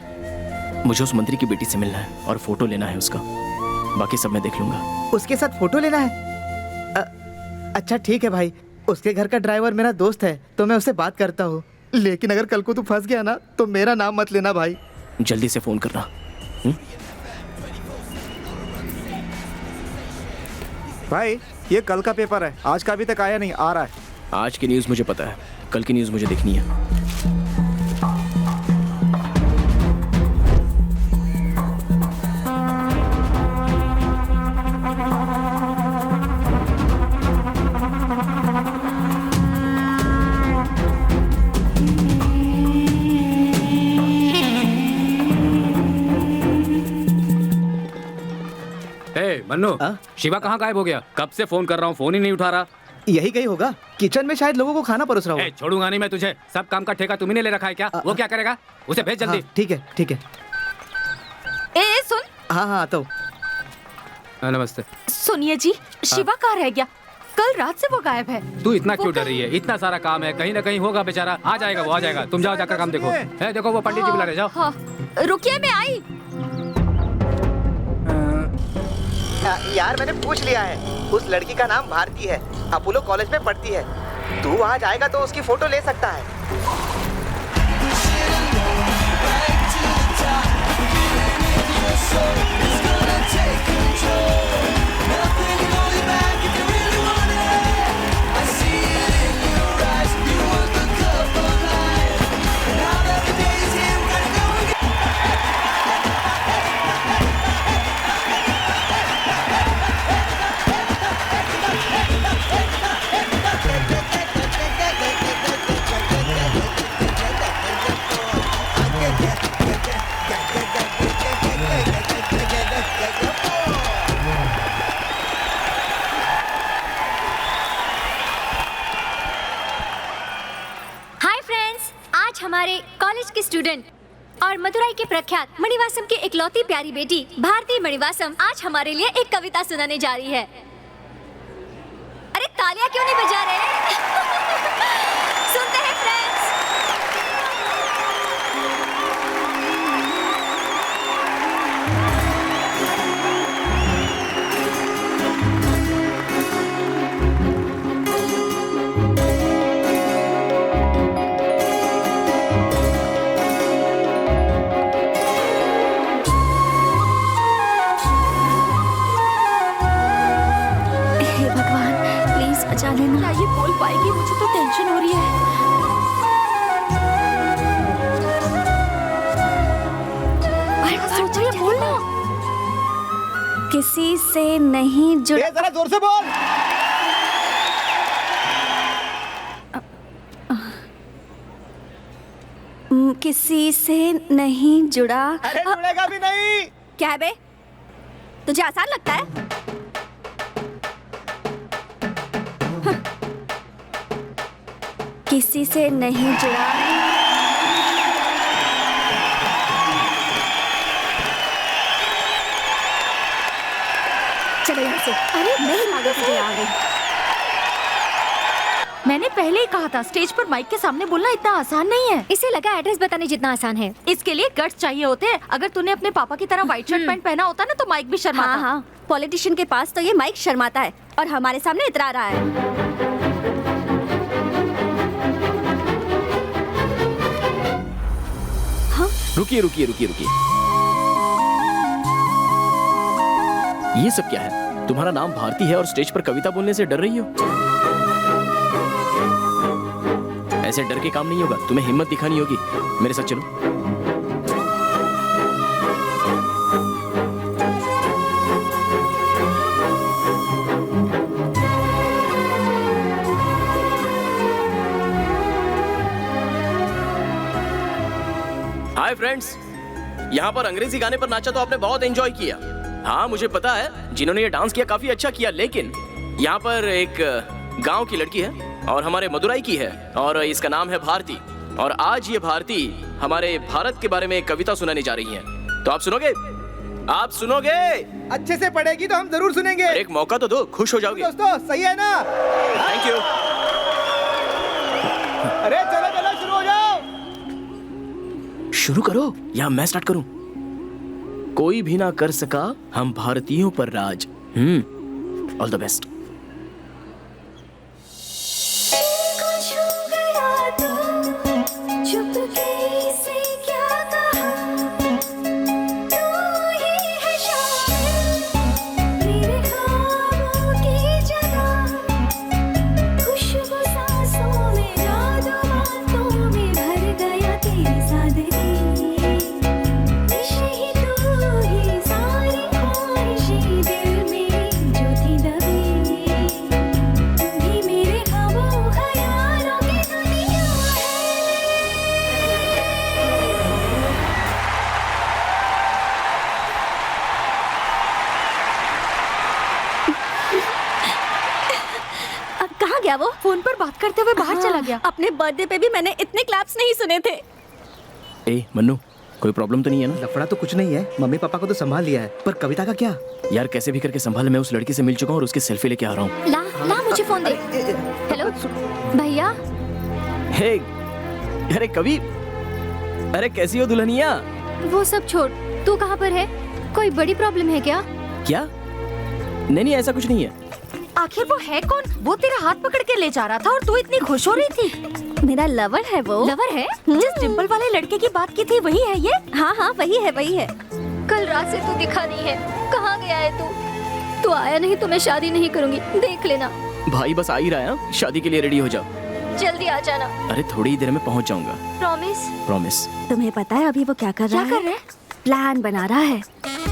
मुझे उस मंत्री की बेटी से मिलना है और फोटो लेना है उसका, बाकी सब मैं देख लूंगा। उसके साथ फोटो लेना है? अच्छा ठीक है भाई, उसके घर का ड्राइवर मेरा दोस्त है तो मैं उससे बात करता हूँ। लेकिन अगर कल को तू फंस गया ना तो मेरा नाम मत लेना भाई। जल्दी से फोन करना। भाई ये कल का पेपर है, आज का अभी तक आया नहीं, आ रहा है। आज की न्यूज़ मुझे पता है, कल की न्यूज़ मुझे देखनी है। मन्नू, हाँ? शिवा कहाँ गायब हो गया? कब से फोन कर रहा हूँ, फोन ही नहीं उठा रहा। यही कहीं होगा, किचन में शायद लोगों को खाना परोस रहा ए, होगा। छोड़ूंगा नहीं मैं तुझे, सब काम का ठेका तुम्ही ने ले रखा है क्या? वो क्या करेगा? उसे भेज जल्दी। हाँ, ठीक है ठीक है। ए सुन। हाँ हाँ तो नमस्ते। सुनिए जी, शिवा कहाँ रह गया? कल रात से वो गायब है। तू इतना क्यों डर रही है? इतना सारा काम है, कहीं ना कहीं होगा बेचारा। आ जाएगा वो, आ जाएगा। तुम जाओ जाकर काम देखो। है देखो वो पंडित जी बुला रहे, जाओ। हाँ, रुकिए मैं आई। यार मैंने पूछ लिया है, उस लड़की का नाम भारती है, अपोलो कॉलेज में पढ़ती है। तू वहाँ जाएगा तो उसकी फोटो ले सकता है। हमारे कॉलेज के स्टूडेंट और मदुरई के प्रख्यात मणिवासम की इकलौती प्यारी बेटी भारती मणिवासम आज हमारे लिए एक कविता सुनाने जा रही है। अरे तालियां क्यों नहीं बजा रहे? सुनते हैं फ्रेंड्स। क्या ये बोल पाएगी? मुझे तो टेंशन हो रही है। सोच रही है, बोलना। किसी से नहीं जुड़ा। जरा जोर से बोल। किसी से नहीं जुड़ा। अरे जुड़ेगा भी नहीं। क्या है बे? तुझे आसान लगता है? किसी से नहीं जुड़ा। चलो यहाँ से। अरे नहीं पागल से आ गई। मैंने पहले ही कहा था स्टेज पर माइक के सामने बोलना इतना आसान नहीं है। इसे लगा एड्रेस बताने जितना आसान है। इसके लिए गट्स चाहिए होते हैं। अगर तूने अपने पापा की तरह व्हाइट शर्ट पैंट पहना होता ना तो माइक भी शर्माता। हाँ हाँ, पॉलिटिशियन के पास तो ये माइक शर्माता है और हमारे सामने इतरा रहा है। रुकिए रुकिए रुकिए रुकिए, ये सब क्या है? तुम्हारा नाम भारती है और स्टेज पर कविता बोलने से डर रही हो? ऐसे डर के काम नहीं होगा, तुम्हें हिम्मत दिखानी होगी। मेरे साथ चलो। हाय फ्रेंड्स, यहाँ पर अंग्रेजी गाने पर नाचा तो आपने बहुत एंजॉय किया। हाँ मुझे पता है जिन्होंने ये डांस किया काफी अच्छा किया, लेकिन यहाँ पर एक गांव की लड़की है और हमारे मदुराई की है और इसका नाम है भारती। और आज ये भारती हमारे भारत के बारे में एक कविता सुनाने जा रही है। तो आप सुनोगे? आप सुनोगे? अच्छे से पढ़ेगी तो हम जरूर सुनेंगे। एक मौका तो दो, खुश हो जाओगे। दोस्तों सही है ना? Thank you. अरे चलो चलो शुरू हो जाओ। शुरू करो या मैं स्टार्ट करूं? कोई भी ना कर सका हम भारतीयों पर राज। All the best. वो फोन पर बात करते हुए बाहर चला गया। अपने बर्थडे पे भी मैंने इतने क्लैप्स नहीं सुने थे। ए मन्नू, कोई प्रॉब्लम तो नहीं है ना? लफड़ा तो कुछ नहीं है, मम्मी पापा को तो संभाल लिया है, पर कविता का क्या? यार कैसे भी करके संभाल, मैं उस लड़की से मिल चुका हूँ और उसकी सेल्फी लेके आ रहा हूँ। ला मुझे फोन दे। हेलो भैया। हे अरे कवि, अरे कैसी हो दुल्हनिया? वो सब छोड़, तू कहाँ पर है? कोई बड़ी प्रॉब्लम है क्या? क्या? नहीं ऐसा कुछ नहीं है। आखिर वो है कौन? वो तेरा हाथ पकड़ के ले जा रहा था और तू इतनी खुश हो रही थी। मेरा लवर है वो। लवर है? जिस डिम्पल वाले लड़के की बात की थी वही है ये? हाँ वही है। कल रात से तू दिखा नहीं है, कहाँ गया है तू? तू आया नहीं तो मैं शादी नहीं करूँगी, देख लेना। भाई बस आ ही रहा है, शादी के लिए रेडी हो जाओ। जल्दी आ जाना। अरे थोड़ी ही देर में पहुँच जाऊंगा। प्रॉमिस। तुम्हें पता है अभी वो क्या कर रहा है? प्लान बना रहा है।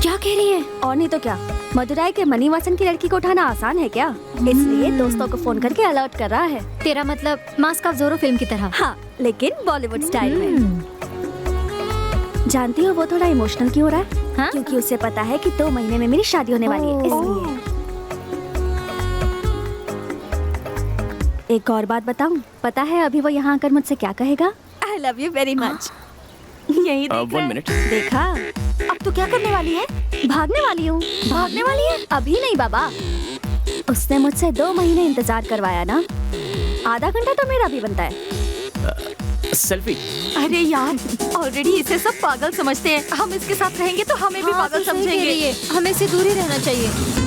क्या कह रही है? और नहीं तो क्या, मदुराई के मणिवासन की लड़की को उठाना आसान है क्या? इसलिए दोस्तों को फोन करके अलर्ट कर रहा है। तेरा मतलब मास्क ऑफ ज़ोरो फिल्म की तरह? हाँ, लेकिन बॉलीवुड स्टाइल में। जानती हो वो थोड़ा इमोशनल क्यों हो रहा है? हाँ? क्योंकि उसे पता है कि 2 महीने में मेरी शादी होने वाली है, इसलिए। एक और बात बताऊं? पता है अभी वो यहाँ आकर मुझसे क्या कहेगा? I love you very much। यही देख 1 मिनट। देखा? अब तू क्या करने वाली है? भागने वाली हूँ। भागने वाली है? अभी नहीं बाबा, उसने मुझसे 2 महीने इंतजार करवाया ना, आधा घंटा तो मेरा भी बनता है। सेल्फी। अरे यार, ऑलरेडी इसे सब पागल समझते हैं, हम इसके साथ रहेंगे तो हमें भी पागल समझेंगे। हमें इससे दूर ही रहना चाहिए।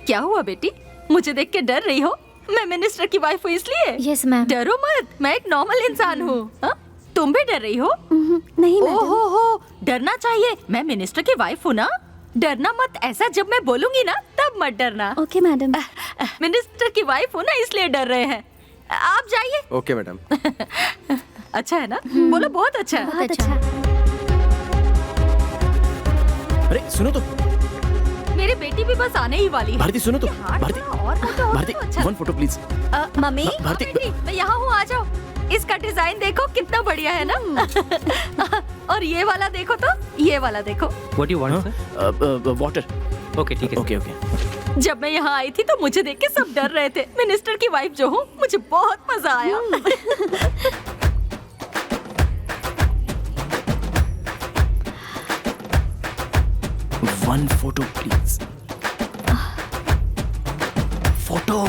क्या हुआ बेटी, मुझे देख के डर रही हो? मैं मिनिस्टर की वाइफ हूँ इसलिए? Yes ma'am. डरो मत, मैं एक नॉर्मल इंसान हूँ। तुम भी डर रही हो? नहीं मैडम। ओहो हो, डरना चाहिए। मैं मिनिस्टर की वाइफ हूँ ना। डरना मत, ऐसा जब मैं बोलूंगी ना तब मत डरना। Okay madam. मिनिस्टर की वाइफ हूँ ना, इसलिए डर रहे हैं। आप जाइए। Okay madam. अच्छा है ना? बोलो बहुत अच्छा है। बहुत अच्छा। अरे सुनो तो, मेरी बेटी भी बस आने ही वाली है। भारती सुनो तो, हाथ भारती, थोड़ा और मोटा हो भारती तो अच्छा। One photo please. Mummy. Bharti, बेटी, मैं यहाँ हूँ, आ जाओ। इसका डिजाइन देखो कितना बढ़िया है ना। और ये वाला देखो तो, ये वाला देखो। What you want sir? Water. Okay ठीक है। Okay okay. जब मैं यहाँ आई थी तो मुझे देख के सब डर रहे थे। मिनिस्टर की वाइफ जो हूँ, मुझे बहुत मजा आया। One photo please. फोटो।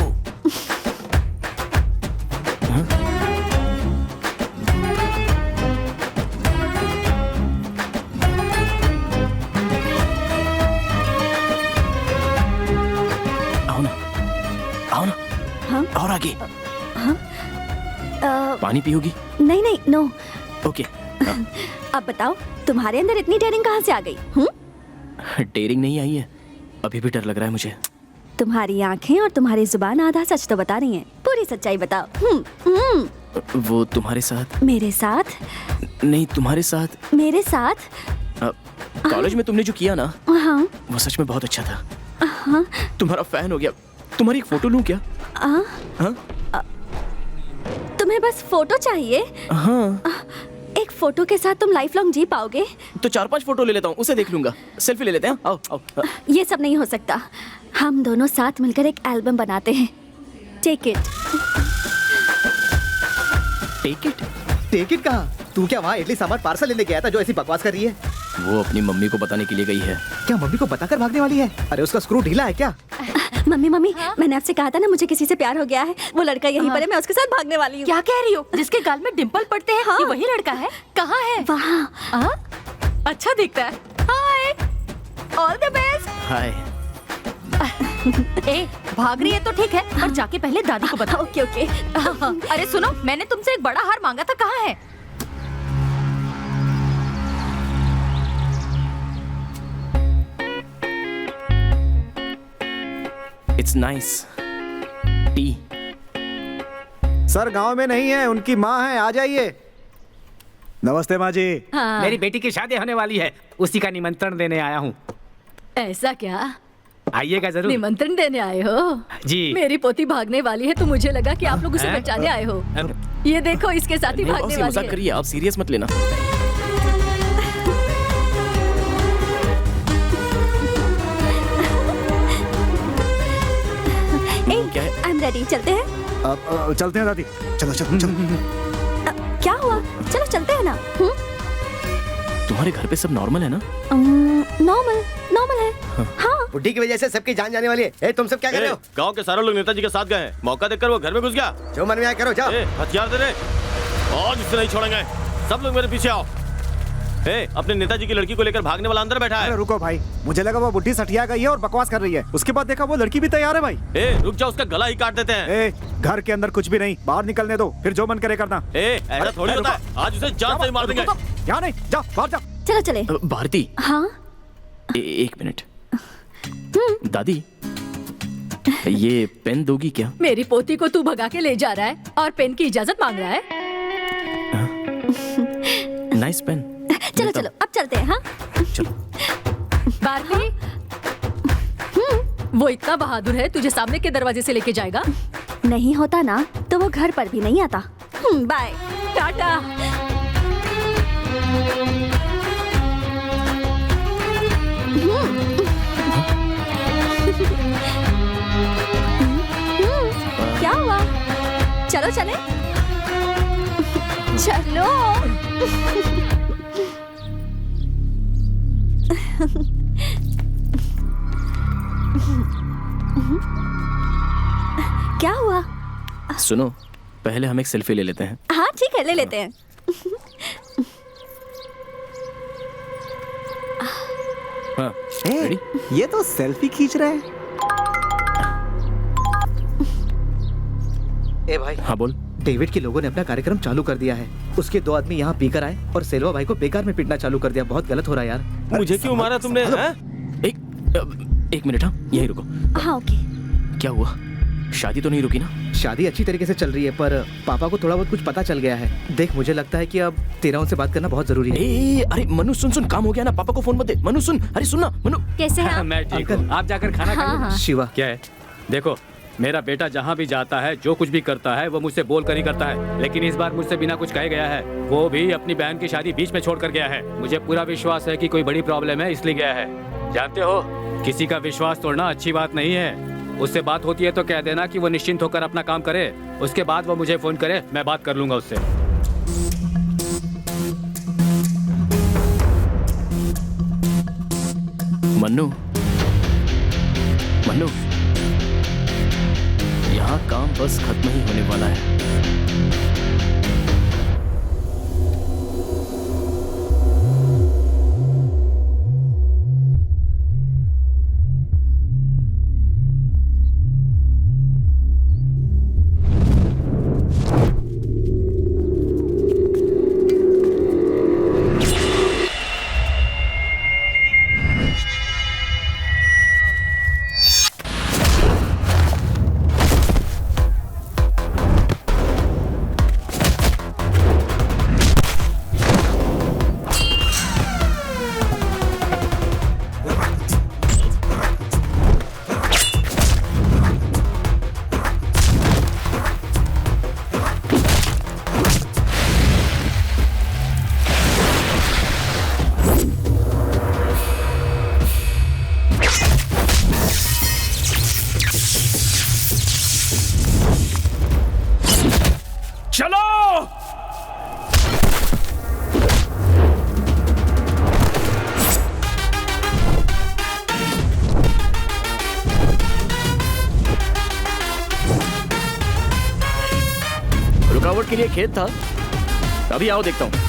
आओ ना, आओ ना। हाँ? और आगे। हाँ? पानी पियोगी? नहीं नहीं, नो। ओके। अब बताओ, तुम्हारे अंदर इतनी डेयरिंग कहाँ से आ गई? डेयरिंग नहीं आई है, अभी भी डर लग रहा है मुझे। तुम्हारी आंखें और तुम्हारी जुबान आधा सच तो बता रही हैं। पूरी सच्चाई बताओ। वो तुम्हारे साथ? मेरे साथ? नहीं, तुम्हारे साथ। मेरे साथ? कॉलेज में तुमने जो किया ना, हाँ। वो सच में बहुत अच्छा था। तुम्हारा फैन हो गया। तुम्हारी एक फोटो लूं क्या? हाँ? तुम्हें बस फोटो चाहिए? हाँ। एक फोटो के साथ तुम लाइफ लॉन्ग जी पाओगे? तो 4-5 फोटो ले लेता हूँ, उसे देख लूंगा। सेल्फी ले लेते हैं। आओ आओ। ये सब नहीं हो सकता। हम दोनों साथ मिलकर एक एल्बम बनाते हैं। Take it. Take it? Take it कहाँ? तू क्या वहाँ इडली सांभर पार्सल लेने गया था जो ऐसी बकवास कर रही है? वो अपनी मम्मी को बताने के लिए गई है। क्या मम्मी को बताकर भागने वाली है? अरे उसका स्क्रू ढीला है क्या? मम्मी मम्मी, मैंने आपसे कहा था ना मुझे किसी से प्यार हो गया है। वो लड़का यहीं पर है, मैं उसके साथ भागने वाली हूँ। क्या कह रही हो? जिसके गाल में डिंपल पड़ते हैं, ये वही लड़का है? कहाँ है? वहाँ। अच्छा दिखता है। हाय, ऑल द बेस्ट। हाय। ए, भाग रही है तो ठीक है, पर जाके पहले दादी को बता। Okay okay. अरे सुनो, मैंने तुमसे एक बड़ा हार मांगा था, कहाँ है? It's nice. टी। सर गांव में नहीं है, उनकी माँ है, आ जाइए। नमस्ते माँ जी। हाँ। मेरी बेटी की शादी होने वाली है, उसी का निमंत्रण देने आया हूँ। ऐसा क्या? आइएगा जरूर। निमंत्रण देने आए हो? जी। मेरी पोती भागने वाली है तो मुझे लगा कि आप लोग उसे बचाने आए हो। ये देखो, इसके साथ ही भागने वाली मजाक है। करिए, आप सीरियस मत लेना। क्या है? I am ready. चलते हैं? अब चलते हैं दादी। चलो चलो चलो। क्या हुआ? चलो चलते हैं ना। तुम्हारे घर पे सब नॉर्मल है ना? नॉर्मल नॉर्मल है। हाँ। बुढ़ी की वजह से सबकी जान जाने वाली है। ए, तुम सब क्या कर रहे हो? गांव के सारे लोग नेताजी के साथ गए हैं। मौका देखकर वो घर में घुस गया। जो मन में आया करो, जाओ। हथियार दे दे, आज इसे नहीं छोड़ेंगे। सब लोग मेरे पीछे आओ। अपने नेताजी की लड़की को लेकर भागने वाला अंदर बैठा है। अरे रुको भाई, मुझे लगा वो बुढ़ी सठिया गई है और बकवास कर रही है। उसके बाद देखा वो लड़की भी तैयार है भाई। रुक जाओ, उसका गला ही काट देते हैं। घर के अंदर कुछ भी नहीं, बाहर निकलने दो, फिर जो मन करे करना। ऐसा थोड़ी होता है, आज उसे जान से ही मार देंगे। यहाँ नहीं, जाओ बाहर जाओ। चलो चले। भारती। हाँ। एक मिनट। दादी, ये पेन दोगी क्या? मेरी पोती को तू भगा के ले जा रहा है और पेन की इजाजत मांग रहा है? Nice pen. चलो चलो, अब चलते हैं। हाँ चलो। भारती, वो इतना बहादुर है, तुझे सामने के दरवाजे से लेके जाएगा? नहीं होता ना तो वो घर पर भी नहीं आता। बाय, टाटा। क्या हुआ? चलो चले। चलो। क्या हुआ? सुनो, पहले हम एक सेल्फी ले लेते हैं। हाँ ठीक है, ले लेते हैं। हाँ, ए, ये तो सेल्फी खींच रहे हैं। ए भाई, हाँ बोल। डेविड के लोगों ने अपना कार्यक्रम चालू कर दिया है। उसके 2 आदमी यहाँ पीकर आए और सेल्वा भाई को बेकार में पीटना चालू कर दिया। बहुत गलत हो रहा है यार। मुझे क्यों मारा तुमने? एक मिनट, हाँ यही रुको। हाँ ओके। क्या हुआ? शादी तो नहीं रुकी ना? शादी अच्छी तरीके से चल रही है, पर पापा को थोड़ा बहुत कुछ पता चल गया है। देख, मुझे लगता है कि अब तेरा उनसे बात करना बहुत जरूरी है। अरे मनु सुन, काम हो गया ना, पापा को फोन मत दे। मनु सुन, अरे सुन ना मनु। कैसे हैं आप? मैं ठीक हूँ, आप जाकर खाना खाइए। शिवा, क्या है? देखो, मेरा बेटा जहाँ भी जाता है, जो कुछ भी करता है, वो मुझसे बोल कर ही करता है। लेकिन इस बार मुझसे बिना कुछ कहे गया है। वो भी अपनी बहन की शादी बीच में छोड़ कर गया है। मुझे पूरा विश्वास है कि कोई बड़ी प्रॉब्लम है, इसलिए गया है। जानते हो, किसी का विश्वास तोड़ना अच्छी बात नहीं है। उससे बात होती है तो कह देना कि वो निश्चिंत होकर अपना काम करे। उसके बाद वो मुझे फोन करे, मैं बात कर लूंगा उससे। मन्नू, मन्नू, यहाँ काम बस खत्म ही होने वाला है। रुकावट के लिए खेत था, अभी आओ देखता हूं।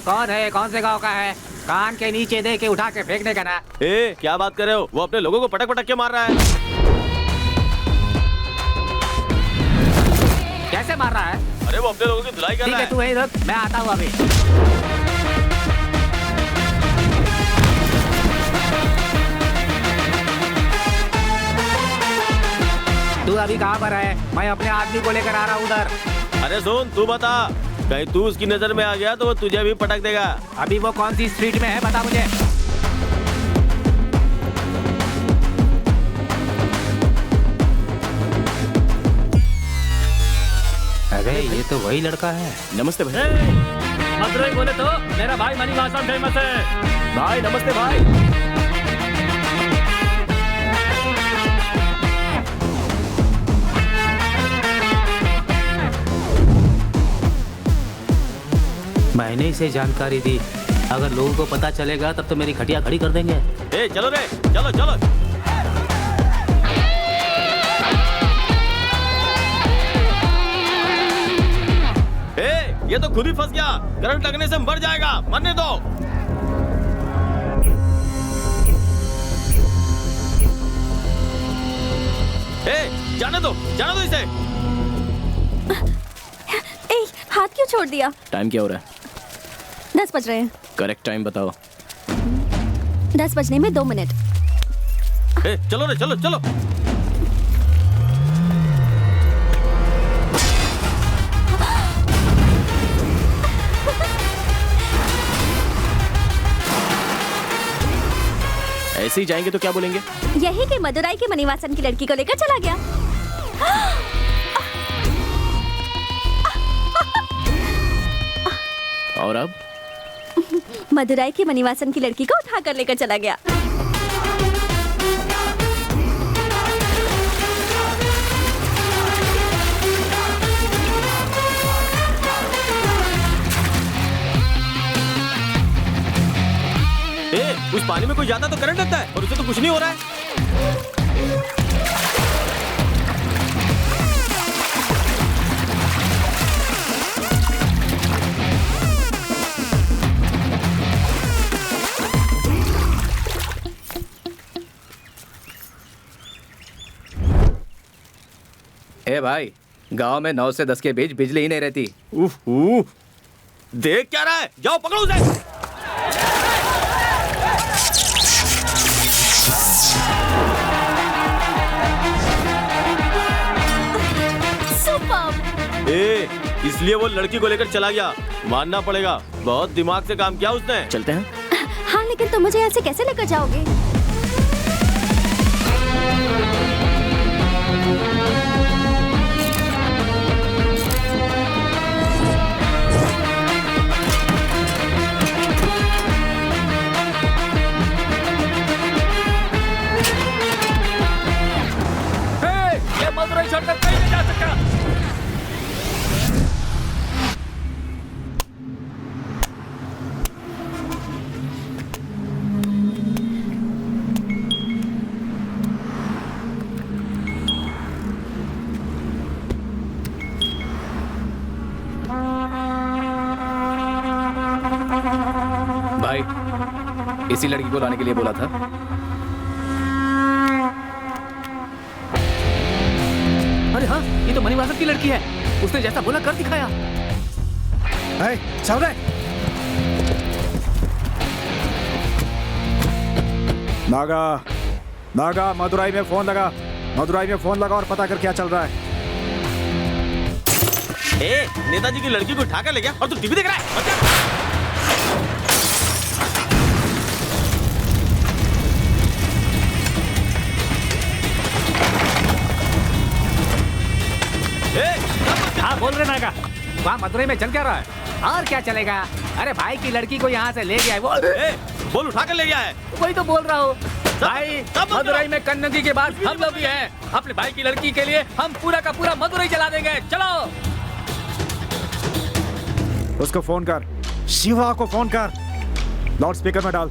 कौन है? कौन से गांव का है? कान के नीचे दे के उठा के फेंकने का ना। क्या बात कर रहे हो? वो अपने लोगों को पटक पटक के मार रहा है। कैसे मार रहा है? अरे वो अपने लोगों की धुलाई कर रहा है। ठीक है, तू यहीं रुक, मैं आता हूँ अभी। तू अभी कहाँ पर है? मैं अपने आदमी को लेकर आ रहा हूँ उधर। अरे सुन, तू बता, कहीं तू उसकी नजर में आ गया तो वो तुझे भी पटक देगा। अभी वो कौन सी स्ट्रीट में है, बता मुझे। अरे ये तो वही लड़का है। नमस्ते भाई। मदुरई बोले तो मेरा भाई मणिवासम फेमस है। भाई नमस्ते भाई। मैंने इसे जानकारी दी, अगर लोगों को पता चलेगा तब तो मेरी खटिया खड़ी कर देंगे। चलो रे, चलो चलो। ये तो खुद ही फंस गया, करंट लगने से मर जाएगा, मरने दो। जाने दो इसे। क्यों छोड़ दिया? टाइम क्या हो रहा है? 10 बज रहे हैं। करेक्ट टाइम बताओ। 10 बजने में 2 मिनट। चलो रे, चलो चलो। ऐसे ही जाएंगे तो क्या बोलेंगे? यही कि मदुराई के मणिवासन की लड़की को लेकर चला गया। और अब? मदुराई के मणिवासन की लड़की को उठाकर लेकर चला गया। उस पानी में कोई जाता तो करंट लगता है और उसे तो कुछ नहीं हो रहा है। ए भाई, गांव में 9 से 10 के बीच बिजली ही नहीं रहती। देख क्या रहा है? जाओ पकड़ो उसे। इसलिए वो लड़की को लेकर चला गया। मानना पड़ेगा, बहुत दिमाग से काम किया उसने। चलते हैं। हाँ, लेकिन तुम मुझे यहाँ से कैसे लेकर जाओगे? ये मदुराई छोड़कर कहीं नहीं जा सकता। भाई, इसी लड़की को लाने के लिए बोला था। अरे हाँ, ये तो मणिवासन की लड़की है। उसने जैसा बोला कर दिखाया। चल रहे। नागा, नागा, मदुराई में फोन लगा। मदुराई में फोन लगा और पता कर क्या चल रहा है। नेताजी की लड़की को उठाकर ले गया और तू टीवी देख रहा है? हाँ बोल रहे नागा, वहाँ मदुराई में चल क्या रहा है? और क्या चलेगा? अरे भाई की लड़की को यहाँ से ले गया है वो। बोल उठाकर ले गया है। वही तो बोल रहा हूँ भाई। मदुराई में कन्नगी के बाद हम लोग भी हैं। अपने भाई की लड़की के लिए हम पूरा का पूरा मदुराई चला देंगे। चलो उसको फोन कर, शिवा को फोन कर, लाउड स्पीकर में डाल।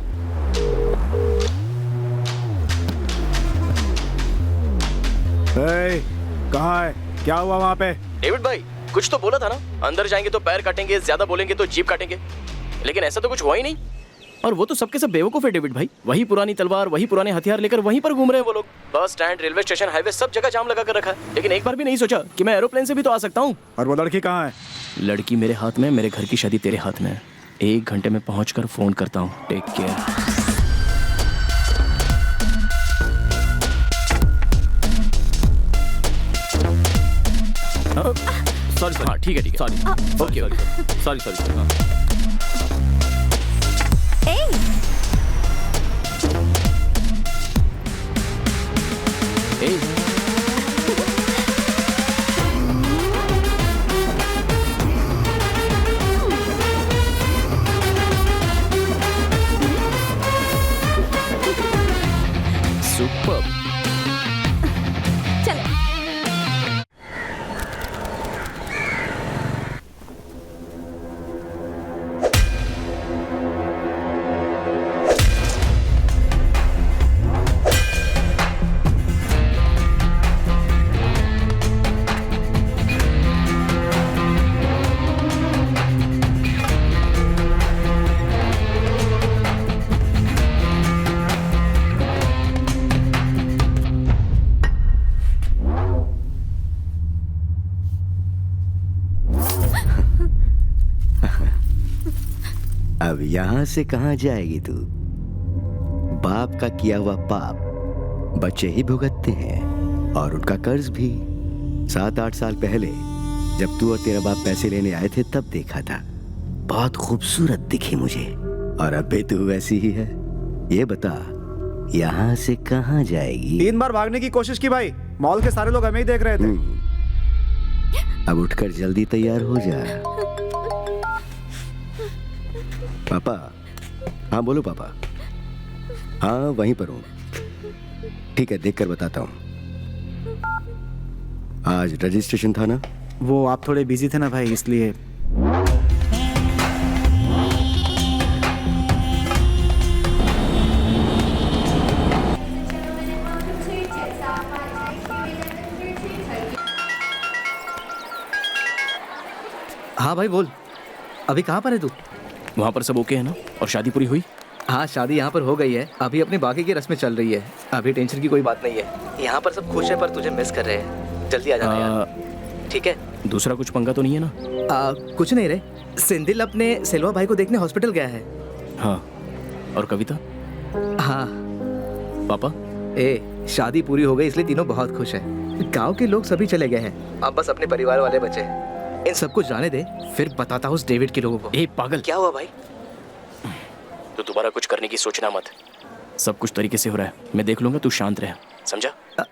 कहाँ है? क्या हुआ वहाँ पे? डेविड भाई, कुछ तो बोला था ना, अंदर जाएंगे तो पैर काटेंगे, ज्यादा बोलेंगे तो जीभ काटेंगे। लेकिन ऐसा तो कुछ हुआ ही नहीं। और वो तो सबके सब बेवकूफ है डेविड भाई। वही पुरानी तलवार, वही पुराने हथियार लेकर वहीं पर घूम रहे हैं वो लोग। Bus stand, railway station, highway, सब जगह जाम लगा कर रखा है। लेकिन एक बार भी नहीं सोचा कि मैं एरोप्लेन से भी तो आ सकता हूँ। और वो लड़की कहाँ है? लड़की मेरे हाथ में, मेरे घर की शादी तेरे हाथ में है। 1 घंटे में पहुंचकर फोन करता हूँ। Take care. सॉरी हाँ ठीक है sorry. Okay sorry sorry. Super. चलो। अब यहाँ से कहाँ जाएगी तू? बाप का किया हुआ पाप बच्चे ही भुगतते हैं, और उनका कर्ज भी। 7-8 साल पहले जब तू और तेरा बाप पैसे लेने आए थे तब देखा था। बहुत खूबसूरत दिखी मुझे, और अब भी तू वैसी ही है। ये बता, यहाँ से कहाँ जाएगी? 3 बार भागने की कोशिश की भाई, मॉल के सारे लोग हमें ही देख रहे थे। अब उठकर जल्दी तैयार हो जा। पापा। हाँ बोलो पापा। हाँ वहीं पर हूँ। ठीक है, देखकर बताता हूँ। आज रजिस्ट्रेशन था ना? वो आप थोड़े बिजी थे ना भाई, इसलिए। हाँ भाई बोल, अभी कहाँ पर है तू? वहाँ पर सब ओके है ना? और शादी पूरी हुई? हाँ शादी यहाँ पर हो गई है, अभी अपनी बाकी की रस्में चल रही है। अभी टेंशन की कोई बात नहीं है। यहाँ पर सब खुश है, पर तुझे मिस कर रहे हैं। जल्दी आ जाना यार। ठीक है? दूसरा कुछ पंगा तो नहीं है ना? कुछ नहीं रे, सिंधिल अपने सेल्वा भाई को देखने हॉस्पिटल गया है। हाँ, और कविता? हाँ। पापा? शादी पूरी हो गई इसलिए तीनों बहुत खुश हैं। गांव के लोग सभी चले गए हैं, अब बस अपने परिवार वाले बचे हैं। इन सबको जाने दे, फिर बताता हूँ उस डेविड के लोगों को। पागल, क्या हुआ भाई? तो दोबारा कुछ करने की सोचना मत। सब कुछ तरीके से हो रहा है, मैं देख लूंगा, तू शांत रह, समझा?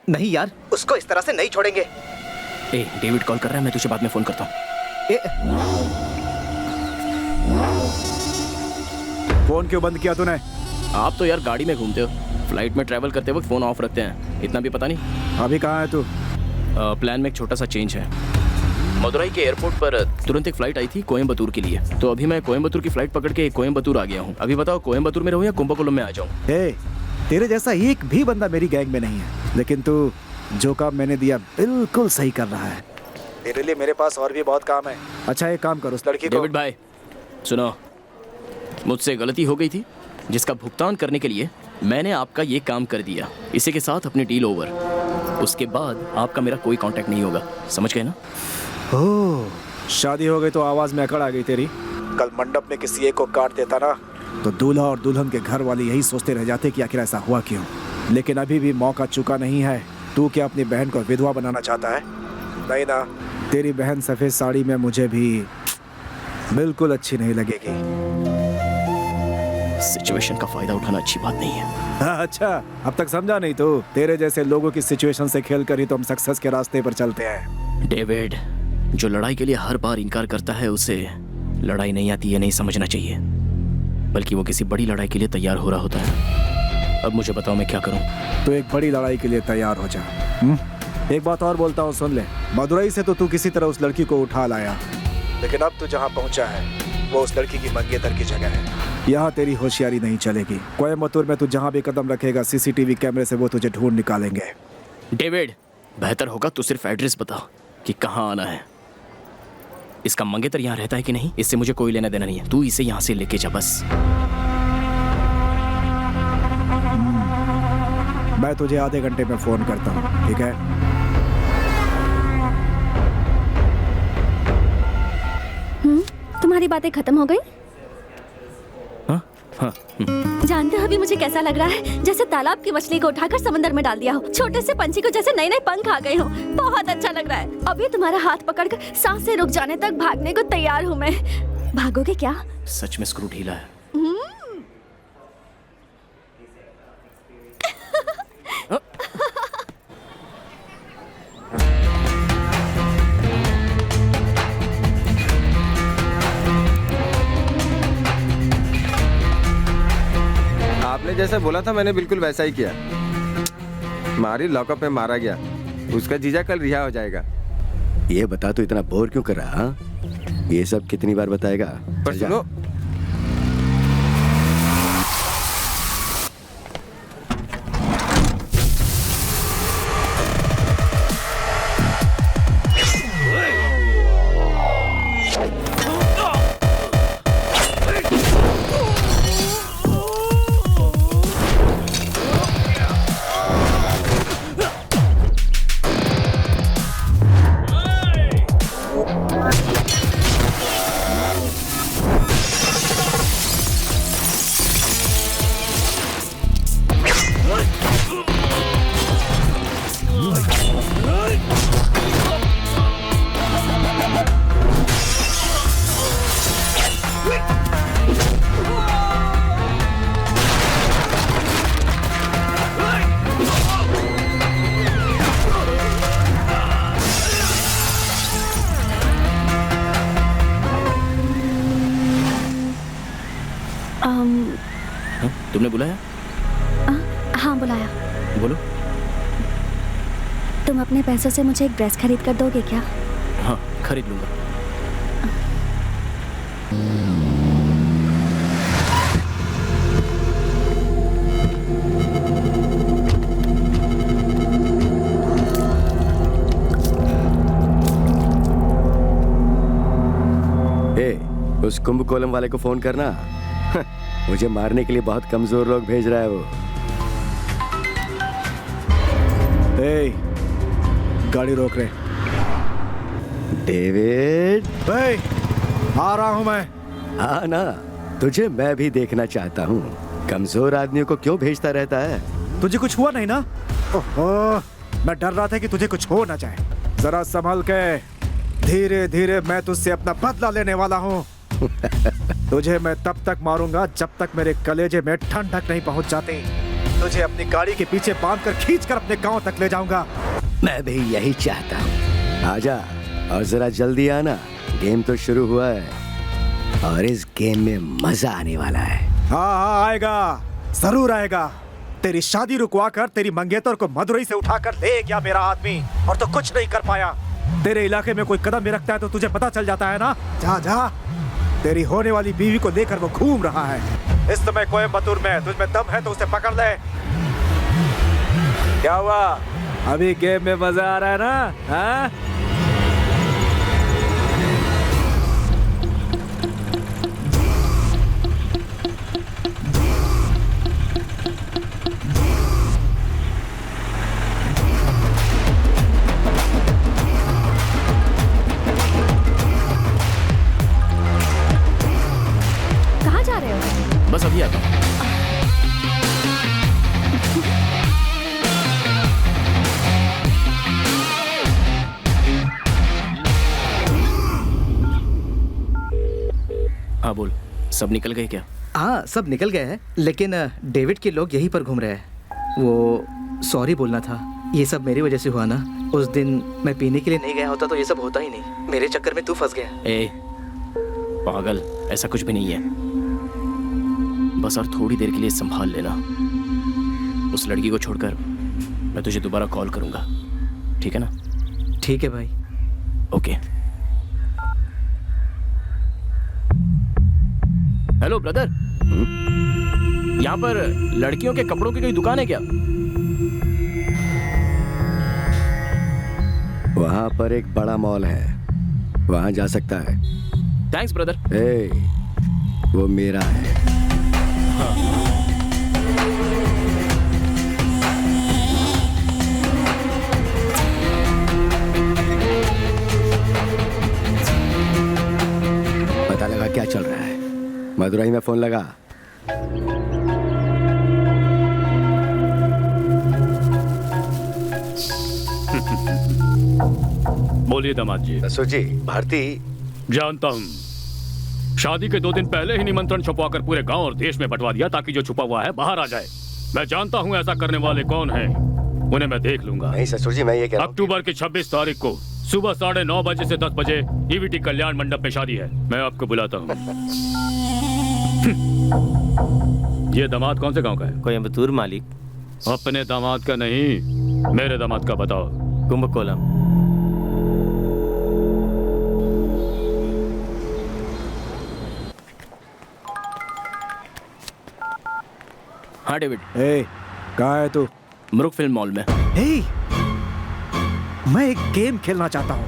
नहीं यार, उसको इस तरह से नहीं छोड़ेंगे। डेविड कॉल कर रहा है, मैं तुझे बाद में फोन करता हूँ। फोन क्यों बंद किया तूने? आप तो यार गाड़ी में घूमते हो, फ्लाइट में ट्रैवल करते वक्त फोन ऑफ रखते हैं, इतना भी पता नहीं। अभी कहाँ है तू? प्लान में एक छोटा सा चेंज है। मदुरई के एयरपोर्ट पर तुरंत एक फ्लाइट आई थी कोयम्बतूर के लिए, तो अभी मैं कोयम्बतूर की फ्लाइट पकड़ के कोयम्बतूर आ गया हूँ। अभी बताओ कोयम्बतूर में रहूँ या कुंभकोणम में आ जाऊँ? तेरे जैसा एक भी बंदा मेरी गैंग में नहीं है, लेकिन तू जो काम मैंने दिया बिल्कुल सही कर रहा है। तेरे लिए मेरे पास और भी बहुत काम है। अच्छा एक काम करो, उस लड़की को। डेविड भाई सुनो, मुझसे गलती हो गई थी, जिसका भुगतान करने के लिए मैंने आपका ये काम कर दिया। इसी के साथ अपनी डील ओवर। उसके बाद आपका मेरा कोई कांटेक्ट नहीं होगा, समझ गए ना? ओह, शादी हो गई तो आवाज में अकड़ आ गई तेरी। कल मंडप में किसी एक को काट देता ना, तो दूल्हा और दुल्हन के घर वाले यही सोचते रह जाते कि आखिर ऐसा हुआ क्यों। लेकिन अभी भी मौका चुका नहीं है। तू क्या अपनी बहन को विधवा बनाना चाहता है? नहीं ना, तेरी बहन सफेद साड़ी में मुझे भी बिल्कुल अच्छी नहीं लगेगी। सिचुएशन का फायदा उठाना अच्छी बात नहीं है। अच्छा, अब तक समझा नहीं तो? तेरे जैसे लोगों की सिचुएशन से खेल कर ही तो हम सक्सेस के रास्ते पर चलते हैं। डेविड, जो लड़ाई के लिए हर बार इनकार करता है उसे लड़ाई नहीं आती है नहीं समझना चाहिए, बल्कि वो किसी बड़ी लड़ाई के लिए तैयार हो रहा होता है। अब मुझे बताओ मैं क्या करूं? तो एक बड़ी लड़ाई के लिए तैयार हो जा। एक बात और बोलता हूँ, सुन ले। मदुरई से तो तू किसी तरह उस लड़की को उठा लाया, लेकिन अब तू जहाँ पहुँचा है वो उस लड़की की मंगेतर की जगह है। यहाँ तेरी होशियारी नहीं चलेगी। कोयम्बतूर में तू जहाँ भी कदम रखेगा सीसीटीवी कैमरे से वो तुझे ढूंढ निकालेंगे। डेविड, बेहतर होगा तू सिर्फ एड्रेस बता कि कहाँ आना है। इसका मंगेतर यहाँ रहता है कि नहीं, इससे मुझे कोई लेना देना नहीं है। तू इसे यहाँ से लेके जा बस। मैं तुझे आधे घंटे में फोन करता हूँ, ठीक है? तुम्हारी बातें खत्म हो गई? हाँ। जानते हो अभी मुझे कैसा लग रहा है? जैसे तालाब की मछली को उठाकर समंदर में डाल दिया हो। छोटे से पंछी को जैसे नए नए पंख आ गए हो। बहुत अच्छा लग रहा है। अभी तुम्हारा हाथ पकड़कर सांसें रुक जाने तक भागने को तैयार हूँ मैं। भागोगे क्या? सच में स्क्रू ढीला है। आपने जैसा बोला था मैंने बिल्कुल वैसा ही किया। मारी लॉकअप में मारा गया। उसका जीजा कल रिहा हो जाएगा। ये बता तो इतना बोर क्यों कर रहा? ये सब कितनी बार बताएगा? पर सुनो, बुलाया? हाँ बुलाया। बोलो। तुम अपने पैसों से मुझे एक ड्रेस खरीद कर दोगे क्या? हाँ खरीद लूंगा। उस कुंभकोणम वाले को फोन करना। मुझे मारने के लिए बहुत कमजोर लोग भेज रहा है वो। गाड़ी रोक रहे। डेविड, आ रहा हूं मैं। हाँ ना, तुझे मैं भी देखना चाहता हूँ। कमजोर आदमियों को क्यों भेजता रहता है? तुझे कुछ हुआ नहीं ना? ओहो, मैं डर रहा था कि तुझे कुछ हो ना जाए। जरा संभल के, धीरे धीरे मैं तुझसे अपना बदला लेने वाला हूँ। तुझे मैं तब तक मारूंगा जब तक मेरे कलेजे में ठंडक नहीं पहुंच जाती। तुझे अपनी गाड़ी के पीछे बांधकर खींचकर अपने गांव तक ले जाऊंगा। मैं भी यही चाहता हूँ। आजा और जरा जल्दी आना, गेम तो शुरू हुआ है और इस गेम में मजा आने वाला है। हाँ आएगा, जरूर आएगा। तेरी शादी रुकवा कर तेरी मंगेतर को मदुरई से उठाकर ले गया मेरा आदमी, और तो कुछ नहीं कर पाया। तेरे इलाके में कोई कदम भी रखता है तो तुझे पता चल जाता है ना। जा जा, तेरी होने वाली बीवी को लेकर वो घूम रहा है इस समय कोयम्बतूर में। तुझ में दम है तो उसे पकड़ ले। क्या हुआ? अभी गेम में मजा आ रहा है ना? हाँ? बस अभी आता हूँ। हाँ बोल, सब निकल गए क्या? हाँ सब निकल गए हैं, लेकिन डेविड के लोग यहीं पर घूम रहे हैं। वो सॉरी बोलना था, ये सब मेरी वजह से हुआ ना। उस दिन मैं पीने के लिए नहीं गया होता तो ये सब होता ही नहीं। मेरे चक्कर में तू फंस गया। ए पागल, ऐसा कुछ भी नहीं है। बस और थोड़ी देर के लिए संभाल लेना। उस लड़की को छोड़कर मैं तुझे दोबारा कॉल करूंगा, ठीक है ना? ठीक है भाई। ओके। हेलो ब्रदर, यहाँ पर लड़कियों के कपड़ों की कोई दुकान है क्या? वहाँ पर एक बड़ा मॉल है, वहाँ जा सकता है। Thanks brother. वो मेरा है। पता लगा क्या चल रहा है? मदुरई में फोन लगा। बोलिए दामाद जी। जी, भारती। जानता हूँ, शादी के 2 दिन पहले ही निमंत्रण छुपवाकर पूरे गांव और देश में बंटवा दिया ताकि जो छुपा हुआ है बाहर आ जाए। मैं जानता हूँ ऐसा करने वाले कौन हैं, उन्हें मैं देख लूंगा। नहीं ससुर जी, मैं ये कह रहा हूं। अक्टूबर की 26 तारीख को सुबह 9:30 बजे से 10 बजे ईवीटी कल्याण मंडप में शादी है। मैं आपको बुलाता हूँ। ये दामाद कौन से गांव का है? कोयम्बतूर मालिक। अपने दामाद का नहीं, मेरे दामाद का बताओ। कुंभकोणम। हाँ डेविड। कहाँ है तू? मरुक फिल्म मॉल में। मैं एक गेम खेलना चाहता हूँ,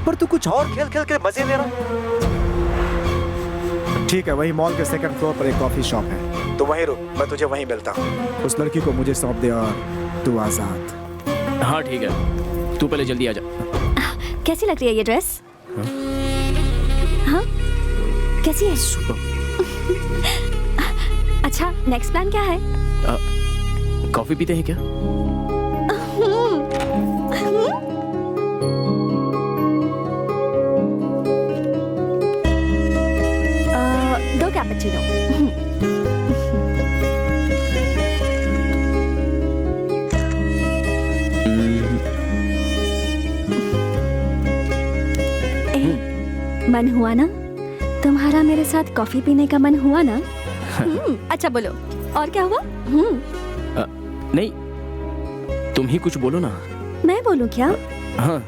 पर तू कुछ और खेल खेल के मजे ले रहा। ठीक है, वही मॉल के 2nd फ्लोर पर एक कॉफी शॉप है, तो वहीं रुक, मैं तुझे वहीं मिलता हूँ। उस लड़की को मुझे सौंप दे और तू आजाद। हाँ ठीक है, तू पहले जल्दी आ जा। कैसी लग रही है ये ड्रेस? हाँ कैसी है? अच्छा, नेक्स्ट प्लान क्या है? कॉफी पीते हैं क्या? दो कैपेचिनो। मन हुआ ना? तुम्हारा मेरे साथ कॉफी पीने का मन हुआ ना? अच्छा बोलो। और क्या हुआ? नहीं, तुम ही कुछ बोलो ना। मैं बोलूं क्या? हाँ।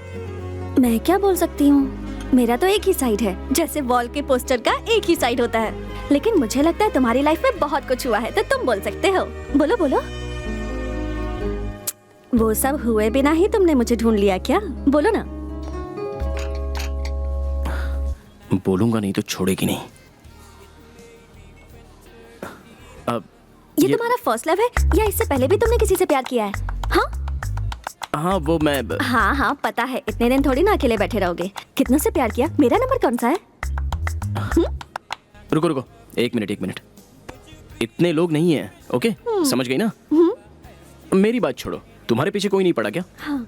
मैं क्या बोल सकती हूँ? मेरा तो एक ही साइड है, जैसे वॉल के पोस्टर का एक ही साइड होता है। लेकिन मुझे लगता है तुम्हारी लाइफ में बहुत कुछ हुआ है, तो तुम बोल सकते हो। बोलो बोलो। वो सब हुए बिना ही तुमने मुझे ढूंढ लिया क्या? बोलो ना। बोलूंगा नहीं तो छोड़ेगी नहीं। अब ये तुम्हारा फर्स्ट लव है या इससे पहले भी तुमने किसी से प्यार किया है? हाँ हाँ, वो मैं हाँ हाँ पता है, इतने दिन थोड़ी ना अकेले बैठे रहोगे। कितनों से प्यार किया? मेरा नंबर कौन सा है? रुको रुको, एक मिनट। इतने लोग नहीं हैं, ओके? समझ गई ना? मेरी बात छोड़ो, तुम्हारे पीछे कोई नहीं पड़ा क्या? हाँ,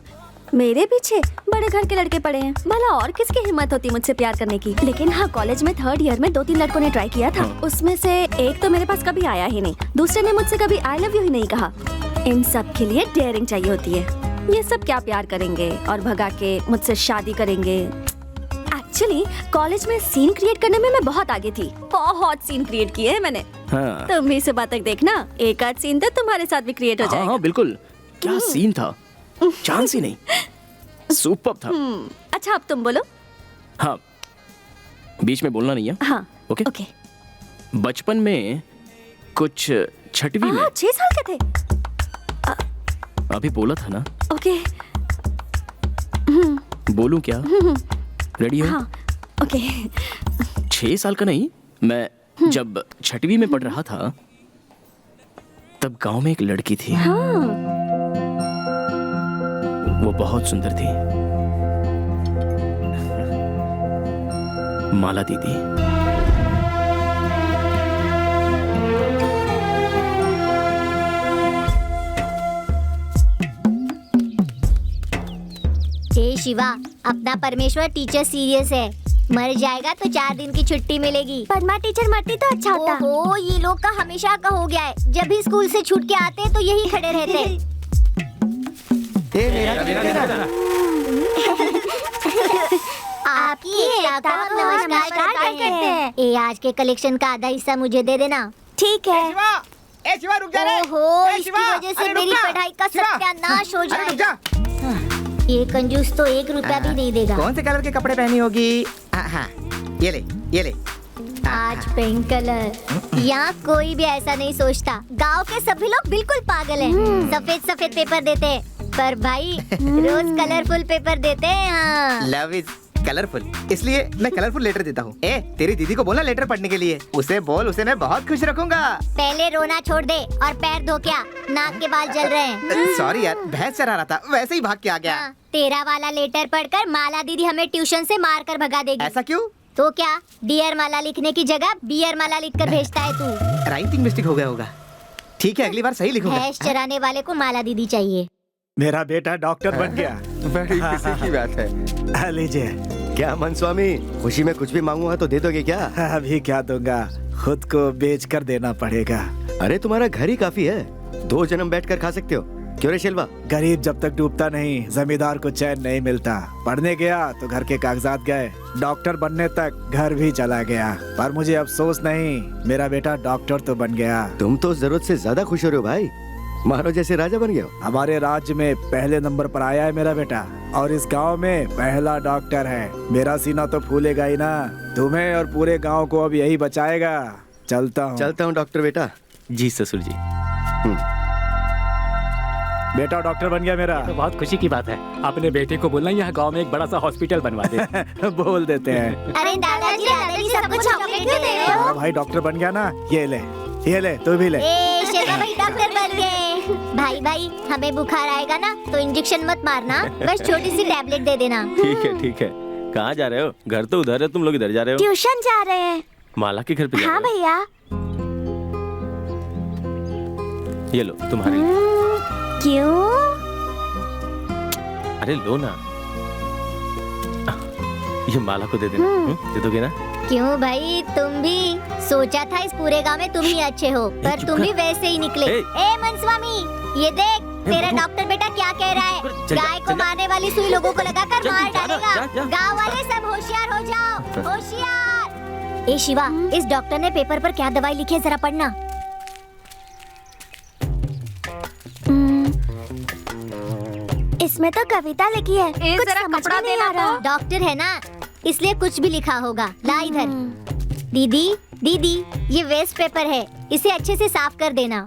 मेरे पीछे बड़े घर के लड़के पड़े हैं। भला और किसकी हिम्मत होती मुझसे प्यार करने की? लेकिन हाँ, कॉलेज में 3rd ईयर में 2-3 लड़कों ने ट्राई किया था। उसमें से एक तो मेरे पास कभी आया ही नहीं, दूसरे ने मुझसे कभी आई लव यू ही नहीं कहा। इन सब के लिए डेयरिंग चाहिए होती है। ये सब क्या प्यार करेंगे और भगा के मुझसे शादी करेंगे? एक्चुअली कॉलेज में सीन क्रिएट करने में मैं बहुत आगे थी। बहुत सीन क्रिएट किए हैं मैंने। हाँ। तुम भी सुबह तक देखना, एक आध सीन तो तुम्हारे साथ भी क्रिएट हो जाएगा। हाँ बिल्कुल। क्या सीन था, चांस ही नहीं। सुपर था। अच्छा अब तुम बोलो। हाँ, बीच में बोलना नहीं है। हाँ ओके ओके। बचपन में कुछ 6वीं में 6 साल के थे। अभी बोला था ना। ओके। बोलूं क्या? रेडी हो? हाँ ओके। 6 साल का नहीं, मैं जब 6वीं में पढ़ रहा था तब गांव में एक लड़की थी। वो बहुत सुंदर थी, माला दीदी। हे शिवा, अपना परमेश्वर टीचर सीरियस है। मर जाएगा तो 4 दिन की छुट्टी मिलेगी। परमा टीचर मरती तो अच्छा होता। ओहो, ये लोग का हमेशा का हो गया है। जब भी स्कूल से छूट के आते हैं तो यही खड़े रहते हैं। आपकी एकता को नमस्कार करते हैं। ए, आज के कलेक्शन का आधा हिस्सा मुझे दे देना। ठीक है। ए शिवा रुक जा रे। ओहो, ए, इसकी शिवा, वजह से अरे मेरी रुक जा। पढ़ाई का शिवा, सत्यानाश हो अरे रुक जाएगा। जा। ये कंजूस तो 1 रुपया भी नहीं देगा। कौन से कलर के कपड़े पहनी होगी? हाँ, ये ले। आज पिंक कलर। यहाँ कोई भी ऐसा नहीं सोचता। गांव के सभी लोग बिल्कुल पागल हैं। सफेद पेपर देते हैं, पर भाई रोज कलरफुल पेपर देते हैं। हाँ। लव इज कलरफुल, इसलिए मैं कलरफुल लेटर देता हूँ। ए, तेरी दीदी को बोलना लेटर पढ़ने के लिए। उसे बोल, उसे मैं बहुत खुश रखूंगा। पहले रोना छोड़ दे और पैर धो क्या, नाक के बाल जल रहे हैं। सॉरी यार, भैंस चरा रहा था, वैसे ही भाग के आ गया। हाँ, तेरा वाला लेटर पढ़कर माला दीदी हमें ट्यूशन से मार कर भगा देगी। ऐसा क्यों? तो क्या, डियर माला लिखने की जगह बियर माला लिखकर भेजता है तू? राइटिंग मिस्टेक हो गया होगा। ठीक है, अगली बार सही लिखूंगा। भैंस चराने वाले को माला दीदी चाहिए। मेरा बेटा डॉक्टर बन गया। बड़ी खुशी की बात है। लीजिए। क्या मन स्वामी, खुशी में कुछ भी मांगूंगा तो दे दोगे क्या? अभी क्या दूंगा, खुद को बेच कर देना पड़ेगा। अरे तुम्हारा घर ही काफी है, 2 जन्म बैठकर खा सकते हो। क्यों रे शेलवा? गरीब जब तक डूबता नहीं, जमींदार को चैन नहीं मिलता। पढ़ने गया तो घर के कागजात गए, डॉक्टर बनने तक घर भी चला गया। पर मुझे अफसोस नहीं, मेरा बेटा डॉक्टर तो बन गया। तुम तो जरूरत से ज्यादा खुश हो रहे हो भाई, मानो जैसे राजा बन गया हो। हमारे राज्य में पहले नंबर पर आया है मेरा बेटा, और इस गांव में पहला डॉक्टर है। मेरा सीना तो फूलेगा ही ना। तुम्हें और पूरे गांव को अब यही बचाएगा। चलता हूँ डॉक्टर बेटा। जी ससुर जी। बेटा डॉक्टर बन गया मेरा। तो बहुत खुशी की बात है। अपने बेटे को बोलना यहाँ गांव में एक बड़ा सा हॉस्पिटल बनवा दे। बोल देते हैं। अरे दादाजी सबको चॉकलेट क्यों दे रहे हो? मेरा भाई डॉक्टर बन गया ना, ये ले तू भी ले। ए, शेरा भाई डॉक्टर बन गए। भाई हमें बुखार आएगा ना तो इंजेक्शन मत मारना, बस छोटी सी टैबलेट दे देना। ठीक है। कहाँ जा रहे हो? घर तो उधर है, तुम लोग इधर जा रहे हो। ट्यूशन जा रहे हैं। माला के घर पे जा हाँ रहे हो? भैया। ये लो तुम्हारे लिए। क्यों? अरे लो ना, ये माला को दे देना। दे दोगे ना? क्यों भाई, तुम भी सोचा था इस पूरे गांव में तुम ही अच्छे हो, पर तुम भी वैसे ही निकले। ए मनस्वामी, ये देख तेरा डॉक्टर बेटा क्या कह रहा है। गाय को मारने वाली सुई लोगों को लगाकर मार डालेगा। गांव वाले सब होशियार हो जाओ, होशियार। ए शिवा, इस डॉक्टर ने पेपर पर क्या दवाई लिखी है जरा पढ़ना। इसमें तो कविता लिखी है। कुछ जरा समझ कपड़ा में नहीं देना आ रहा। डॉक्टर है ना, इसलिए कुछ भी लिखा होगा। ला इधर। दीदी दीदी, ये वेस्ट पेपर है, इसे अच्छे से साफ कर देना।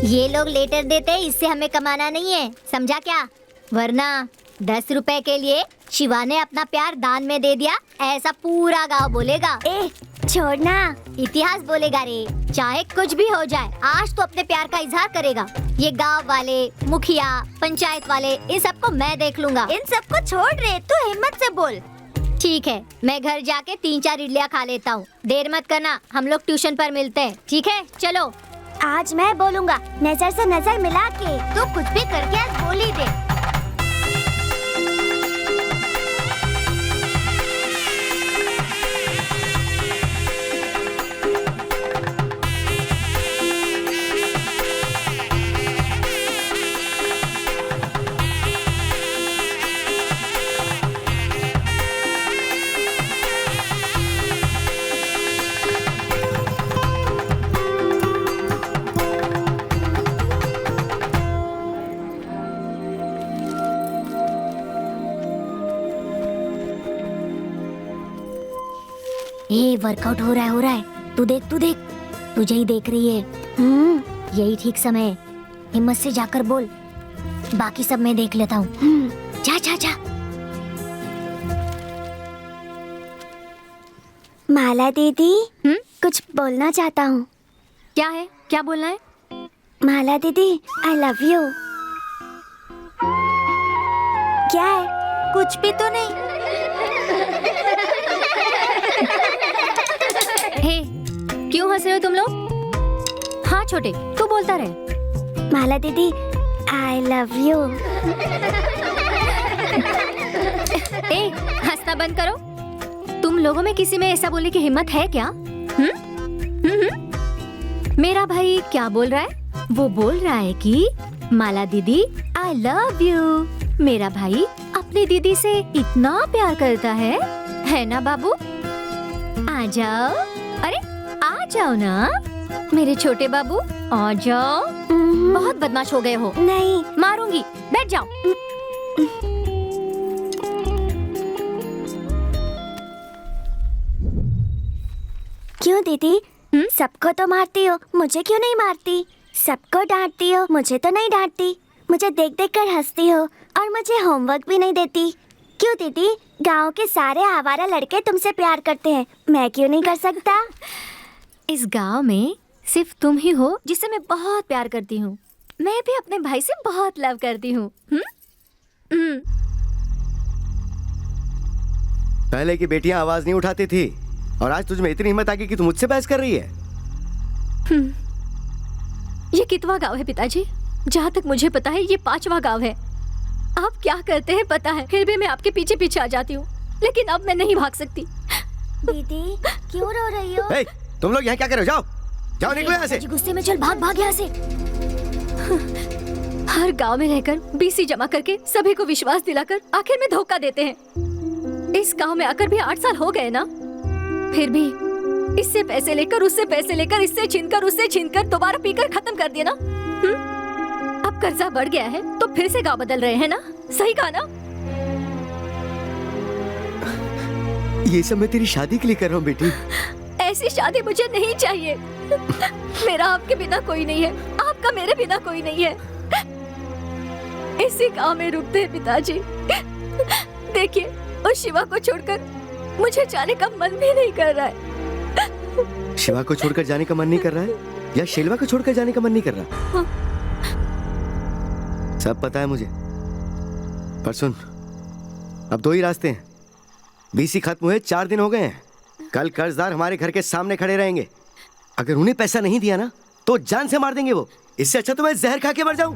ये लोग लेटर देते हैं, इससे हमें कमाना नहीं है, समझा क्या? वरना 10 रुपए के लिए शिवा ने अपना प्यार दान में दे दिया, ऐसा पूरा गांव बोलेगा। ए छोड़ना। इतिहास बोलेगा रे, चाहे कुछ भी हो जाए, आज तो अपने प्यार का इजहार करेगा। ये गांव वाले, मुखिया, पंचायत वाले, इन सबको मैं देख लूंगा। इन सबको छोड़ रे, तू हिम्मत से बोल। ठीक है, मैं घर जाके 3-4 इडलियाँ खा लेता हूँ। देर मत करना, हम लोग ट्यूशन पर मिलते हैं, ठीक है? चलो। आज मैं बोलूंगा, नजर से नजर मिला के। तू कुछ भी करके आज बोल ही दे। ये वर्कआउट हो रहा है। तू देख, तुझे ही देख रही है। यही ठीक समय है, हिम्मत से जाकर बोल। बाकी सब मैं देख लेता हूँ। जा जा जा। माला दीदी, कुछ बोलना चाहता हूँ। क्या है? क्या बोलना है? माला दीदी, आई लव यू। क्या है? कुछ भी तो नहीं। हे, क्यों हंस रहे हो तुम लोग? हाँ छोटे, तू बोलता रहे। माला दीदी, आई लव यू। ए, हंसना बंद करो। तुम लोगों में किसी में ऐसा बोलने की हिम्मत है क्या? मेरा भाई क्या बोल रहा है? वो बोल रहा है कि माला दीदी, आई लव यू। मेरा भाई अपनी दीदी से इतना प्यार करता है ना बाबू? आ जाओ, अरे आ जाओ ना मेरे छोटे बाबू, आ जाओ। बहुत बदमाश हो गए हो। नहीं, मारूंगी, बैठ जाओ। क्यों दीदी? सबको तो मारती हो, मुझे क्यों नहीं मारती? सबको डांटती हो, मुझे तो नहीं डांटती। मुझे देख देख कर हंसती हो और मुझे होमवर्क भी नहीं देती। क्यों दीदी? गांव के सारे आवारा लड़के तुमसे प्यार करते हैं, मैं क्यों नहीं कर सकता? इस गांव में सिर्फ तुम ही हो जिसे मैं बहुत प्यार करती हूँ। मैं भी अपने भाई से बहुत लव करती हूँ। पहले की बेटियां आवाज नहीं उठाती थी और आज तुझ में इतनी हिम्मत आ गई कि तू मुझसे बहस कर रही है। ये कितवा गांव है पिताजी? जहाँ तक मुझे पता है ये 5वां गांव है। आप क्या करते हैं पता है, फिर भी मैं आपके पीछे पीछे आ जाती हूँ, लेकिन अब मैं नहीं भाग सकती। दीदी क्यों रो रही हो? तुम लोग यहाँ क्या कर रहे हो? जाओ जाओ, निकलो यहाँ से। गुस्से में चल, भाग यहाँ से। हर गांव में रहकर बीसी जमा करके सभी को विश्वास दिलाकर आखिर में धोखा देते हैं। इस गांव में आकर भी 8 साल हो गए ना, फिर भी इससे पैसे लेकर, उससे पैसे लेकर, इससे छीनकर, उससे छीनकर दोबारा पीकर खत्म कर दिया ना। अब कर्जा बढ़ गया है तो फिर से गांव बदल रहे हैं ना? सही कहा ना? ये सब मैं तेरी शादी के लिए कर रहा हूँ बेटी। ऐसी शादी मुझे नहीं चाहिए। मेरा आपके बिना कोई नहीं है, आपका मेरे बिना कोई नहीं है। इसी गांव में रुकते हैं पिताजी। देखिए, उस शिवा को छोड़कर मुझे जाने का मन भी नहीं कर रहा है। शिवा को छोड़कर जाने का मन नहीं कर रहा है या शेलवा को छोड़कर जाने का मन नहीं कर रहा? सब पता है मुझे, पर सुन, अब 2 ही रास्ते हैं। बीसी खत्म हुए 4 दिन हो गए हैं। कल कर्जदार हमारे घर के सामने खड़े रहेंगे। अगर उन्हें पैसा नहीं दिया ना तो जान से मार देंगे वो। इससे अच्छा तो मैं जहर खा के मर जाऊं।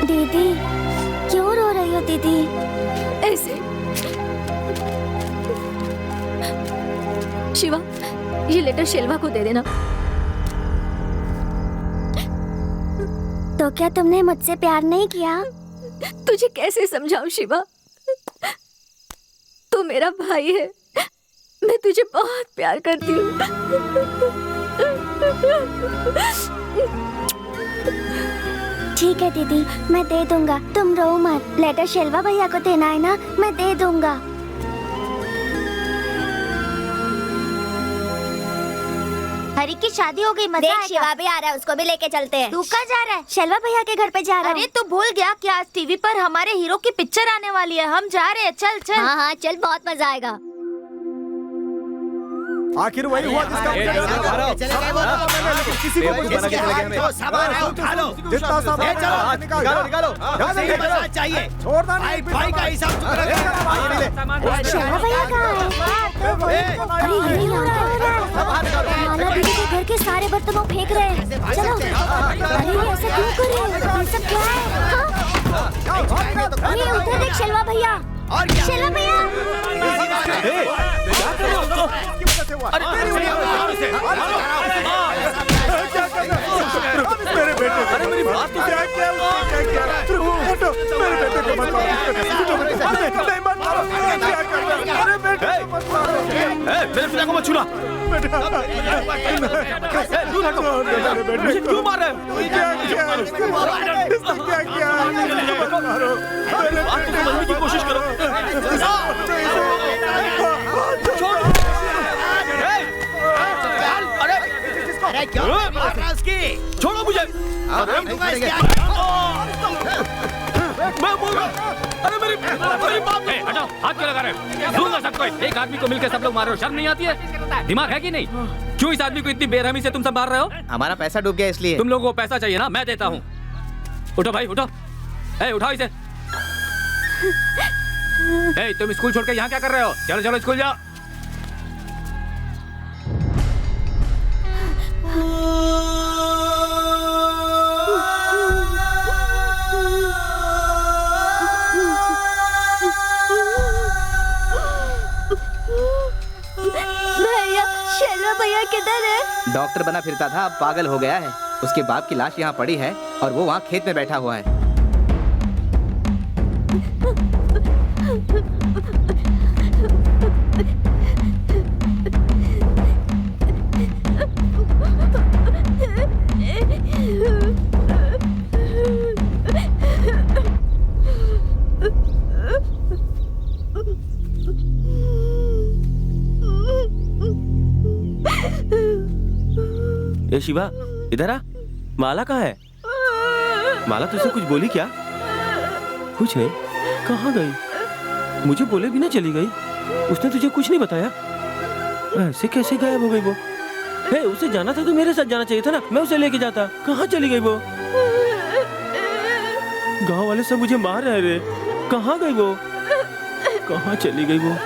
दीदी क्यों रो रही हो दीदी? ऐसे शिवा, ये लेटर शेलवा को दे देना। तो क्या तुमने मुझसे प्यार नहीं किया? तुझे कैसे समझाऊं शिवा? तू मेरा भाई है, मैं तुझे बहुत प्यार करती हूँ। ठीक है दीदी, मैं दे दूंगा, तुम रो मत। लेटर शेलवा भैया को देना है ना, मैं दे दूंगा। हरी की शादी हो गई, मजा आएगा। शिवा भी आ रहा है, उसको भी लेके चलते हैं। तू कहाँ जा रहा है? शेलवा भैया के घर पे जा रहा हूँ। अरे तू भूल गया कि आज टीवी पर हमारे हीरो की पिक्चर आने वाली है, हम जा रहे हैं। चल चल। हाँ हाँ चल, बहुत मजा आएगा। आखिर वही हुआ जिसका किसी को कुछ बना के चले गए हमें। सामान है, उठा लो। जितना सामान है निकालो निकालो। चाहिए छोड़ना नहीं, भाई का हिसाब चुका रखो। शेलवा भैया कहाँ है? अरे ये माला दीदी के घर के सारे बर्तन वो फेंक रहे हैं। चलो। अरे ये ऐसा क्यों कर रहे हैं? ये सब क्या है? अरे उधर देख शेलवा भैया। शेलवा भैया। मेरे बेटे, अरे मेरी बात तो क्या किया? मेरे बेटे को मत मारो, नहीं मत मारो, क्या कर रहे हो? अरे बेटे को मत मारो, मेरे पिता को मत छूना। दूर हटो, मेरे बेटे क्यों मार रहे हो? क्या किया? क्या किया? मारो, बात को समझने की कोशिश करो। अरे क्यों मार रहा है उसकी? छोड़ो मुझे। मैं बोल रहा अरे मेरी बात। हटाओ, हाथ क्यों लगा रहे हो? दूंगा सबको। एक आदमी को मिलकर सब लोग मार रहे हो, शर्म नहीं आती है? दिमाग है कि नहीं? क्यों इस आदमी को इतनी बेरहमी से तुम सब मार रहे हो? हमारा पैसा डूब गया इसलिए। तुम लोगों को पैसा चाहिए ना, मैं देता हूँ। उठो भाई उठो। उठाओ इसे। तुम स्कूल छोड़ के यहाँ क्या कर रहे हो? चलो चलो स्कूल जाओ। भैया, शेलवा भैया किधर है? डॉक्टर बना फिरता था, अब पागल हो गया है। उसके बाप की लाश यहाँ पड़ी है और वो वहाँ खेत में बैठा हुआ है। ए शिवा, इधर आ। माला कहाँ है? माला तुझसे कुछ बोली क्या? कुछ नहीं। कहाँ गई? मुझे बोले बिना चली गई। उसने तुझे कुछ नहीं बताया? ऐसे कैसे गायब हो गई वो? उसे जाना था तो मेरे साथ जाना चाहिए था ना, मैं उसे लेके जाता। कहाँ चली गई वो? गांव वाले सब मुझे मार रहे रे। कहाँ गई वो? कहाँ चली गई वो?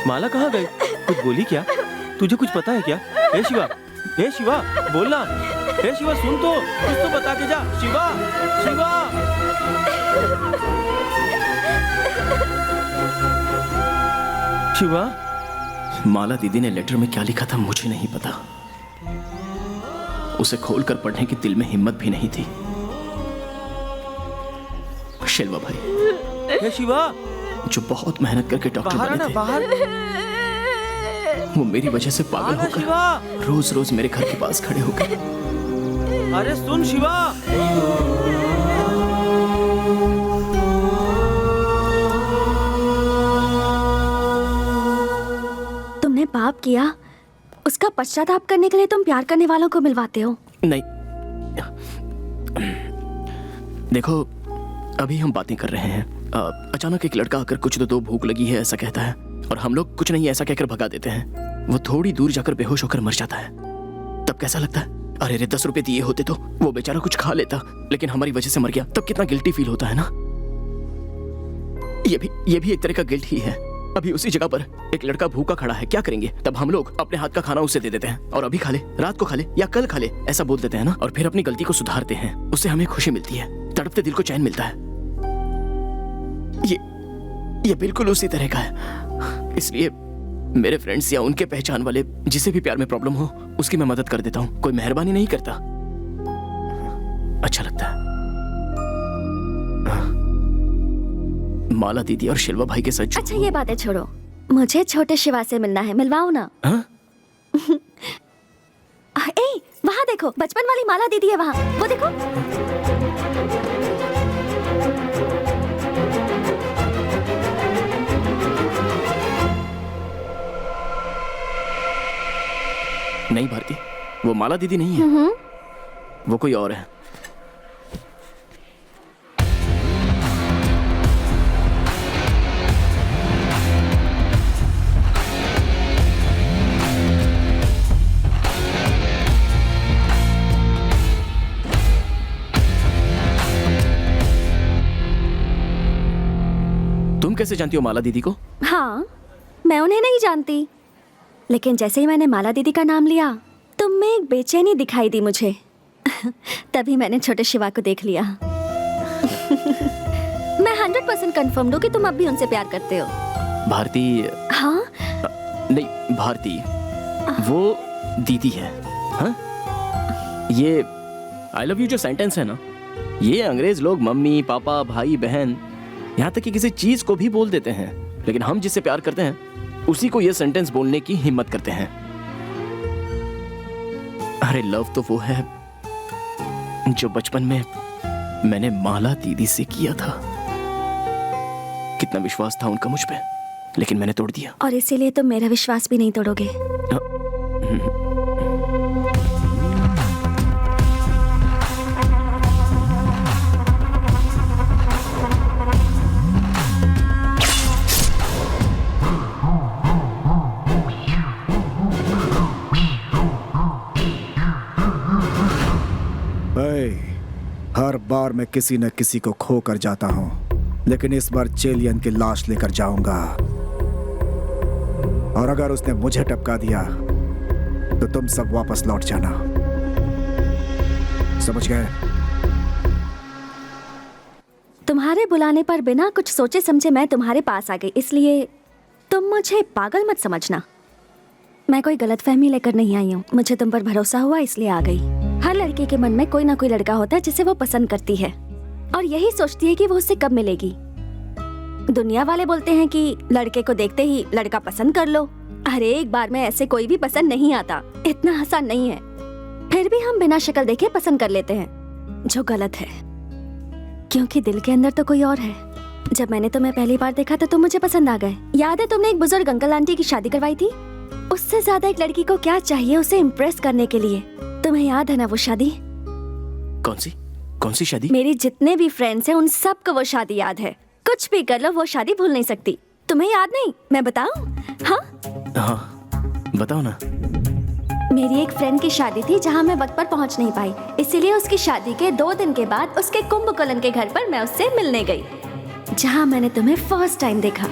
माला कहाँ गई? कुछ बोली क्या? तुझे कुछ पता है क्या? शिवा, बोलना। शिवा सुन तो, कुछ तो बता के जा। शिवा। शिवा। माला दीदी ने लेटर में क्या लिखा था मुझे नहीं पता। उसे खोलकर पढ़ने की दिल में हिम्मत भी नहीं थी। शेलवा भाई, शिवा, जो बहुत मेहनत करके डॉक्टर बने थे, वो मेरी वजह से पागल होकर रोज रोज मेरे घर के पास खड़े हो गए। अरे सुन शिवा। तुमने पाप किया, उसका पश्चाताप करने के लिए तुम प्यार करने वालों को मिलवाते हो। नहीं, देखो अभी हम बातें कर रहे हैं। अचानक एक लड़का आकर कुछ तो भूख लगी है ऐसा कहता है, और हम लोग कुछ नहीं ऐसा कहकर भगा देते हैं। वो थोड़ी दूर जाकर बेहोश होकर मर जाता है। तब कैसा लगता है? अरे रे 10 रुपए दिए होते तो वो बेचारा कुछ खा लेता, लेकिन हमारी वजह से मर गया। तब कितना गिल्टी फील होता है ना। ये भी एक तरह का गिल्ट ही है। अभी उसी जगह पर एक लड़का भूखा खड़ा है, क्या करेंगे? तब हम लोग अपने हाथ का खाना उसे दे देते हैं, और अभी खा ले, रात को खा ले या कल खा ले, ऐसा बोल देते हैं ना, और फिर अपनी गलती को सुधारते हैं। उससे हमें खुशी मिलती है, तड़पते दिल को चैन मिलता है। ये बिल्कुल उसी तरह का है। इसलिए मेरे फ्रेंड्स या उनके पहचान वाले जिसे भी प्यार में प्रॉब्लम हो, उसकी मैं मदद कर देता हूँ। कोई मेहरबानी नहीं करता, अच्छा लगता है। माला दीदी और शिल्वा भाई के साथ जो... अच्छा ये बातें छोड़ो, मुझे छोटे शिवा से मिलना है, मिलवाओ ना। हाँ? ए, वहाँ देखो, बचपन वाली माला दीदी है वहाँ, वो देखो। नहीं भारती, वो माला दीदी नहीं है, वो कोई और है। तुम कैसे जानती हो माला दीदी को? हाँ, मैं उन्हें नहीं जानती, लेकिन जैसे ही मैंने माला दीदी का नाम लिया तुम में एक बेचैनी दिखाई दी मुझे। तभी मैंने छोटे शिवा को देख लिया। मैं 100% कंफर्म हूँ कि तुम अब भी उनसे प्यार करते हो। भारती? हाँ? नहीं भारती, वो दीदी है। हाँ? ये आई लव यू जो सेंटेंस है ना, ये अंग्रेज लोग मम्मी पापा भाई बहन यहाँ तक कि किसी चीज को भी बोल देते हैं, लेकिन हम जिससे प्यार करते हैं उसी को ये सेंटेंस बोलने की हिम्मत करते हैं। अरे लव तो वो है जो बचपन में मैंने माला दीदी से किया था। कितना विश्वास था उनका मुझ पे, लेकिन मैंने तोड़ दिया। और इसीलिए तुम मेरा विश्वास भी नहीं तोड़ोगे। हर बार मैं किसी न किसी को खो कर जाता हूं, लेकिन इस बार चेलियन की लाश लेकर जाऊंगा, और अगर उसने मुझे टपका दिया तो तुम सब वापस लौट जाना। समझ गए? तुम्हारे बुलाने पर बिना कुछ सोचे समझे मैं तुम्हारे पास आ गई, इसलिए तुम मुझे पागल मत समझना। मैं कोई गलतफहमी लेकर नहीं आई हूँ, मुझे तुम पर भरोसा हुआ इसलिए आ गई। हर लड़के के मन में कोई ना कोई लड़का होता है जिसे वो पसंद करती है, और यही सोचती है कि वो उससे कब मिलेगी। दुनिया वाले बोलते हैं कि लड़के को देखते ही लड़का पसंद कर लो। अरे एक बार में ऐसे कोई भी पसंद नहीं आता, इतना आसान नहीं है। फिर भी हम बिना शक्ल देखे पसंद कर लेते हैं, जो गलत है, क्योंकि दिल के अंदर तो कोई और है। जब मैंने तुम्हें पहली बार देखा तो तुम मुझे पसंद आ गए। याद है तुमने एक बुजुर्ग अंकल आंटी की शादी करवाई थी? उससे ज्यादा एक लड़की को क्या चाहिए उसे इम्प्रेस करने के लिए? तुम्हें याद है ना वो शादी? कौन सी शादी? मेरी जितने भी फ्रेंड्स हैं उन सबको वो शादी याद है। कुछ भी कर लो वो शादी भूल नहीं सकती। तुम्हें याद नहीं? मैं बताऊं? हाँ बताओ ना। मेरी एक फ्रेंड की शादी थी जहां मैं वक्त पर पहुंच नहीं पाई, इसीलिए उसकी शादी के 2 दिन के बाद उसके कुंभकोणम के घर पर मैं उससे मिलने गई, जहां मैंने तुम्हें फर्स्ट टाइम देखा।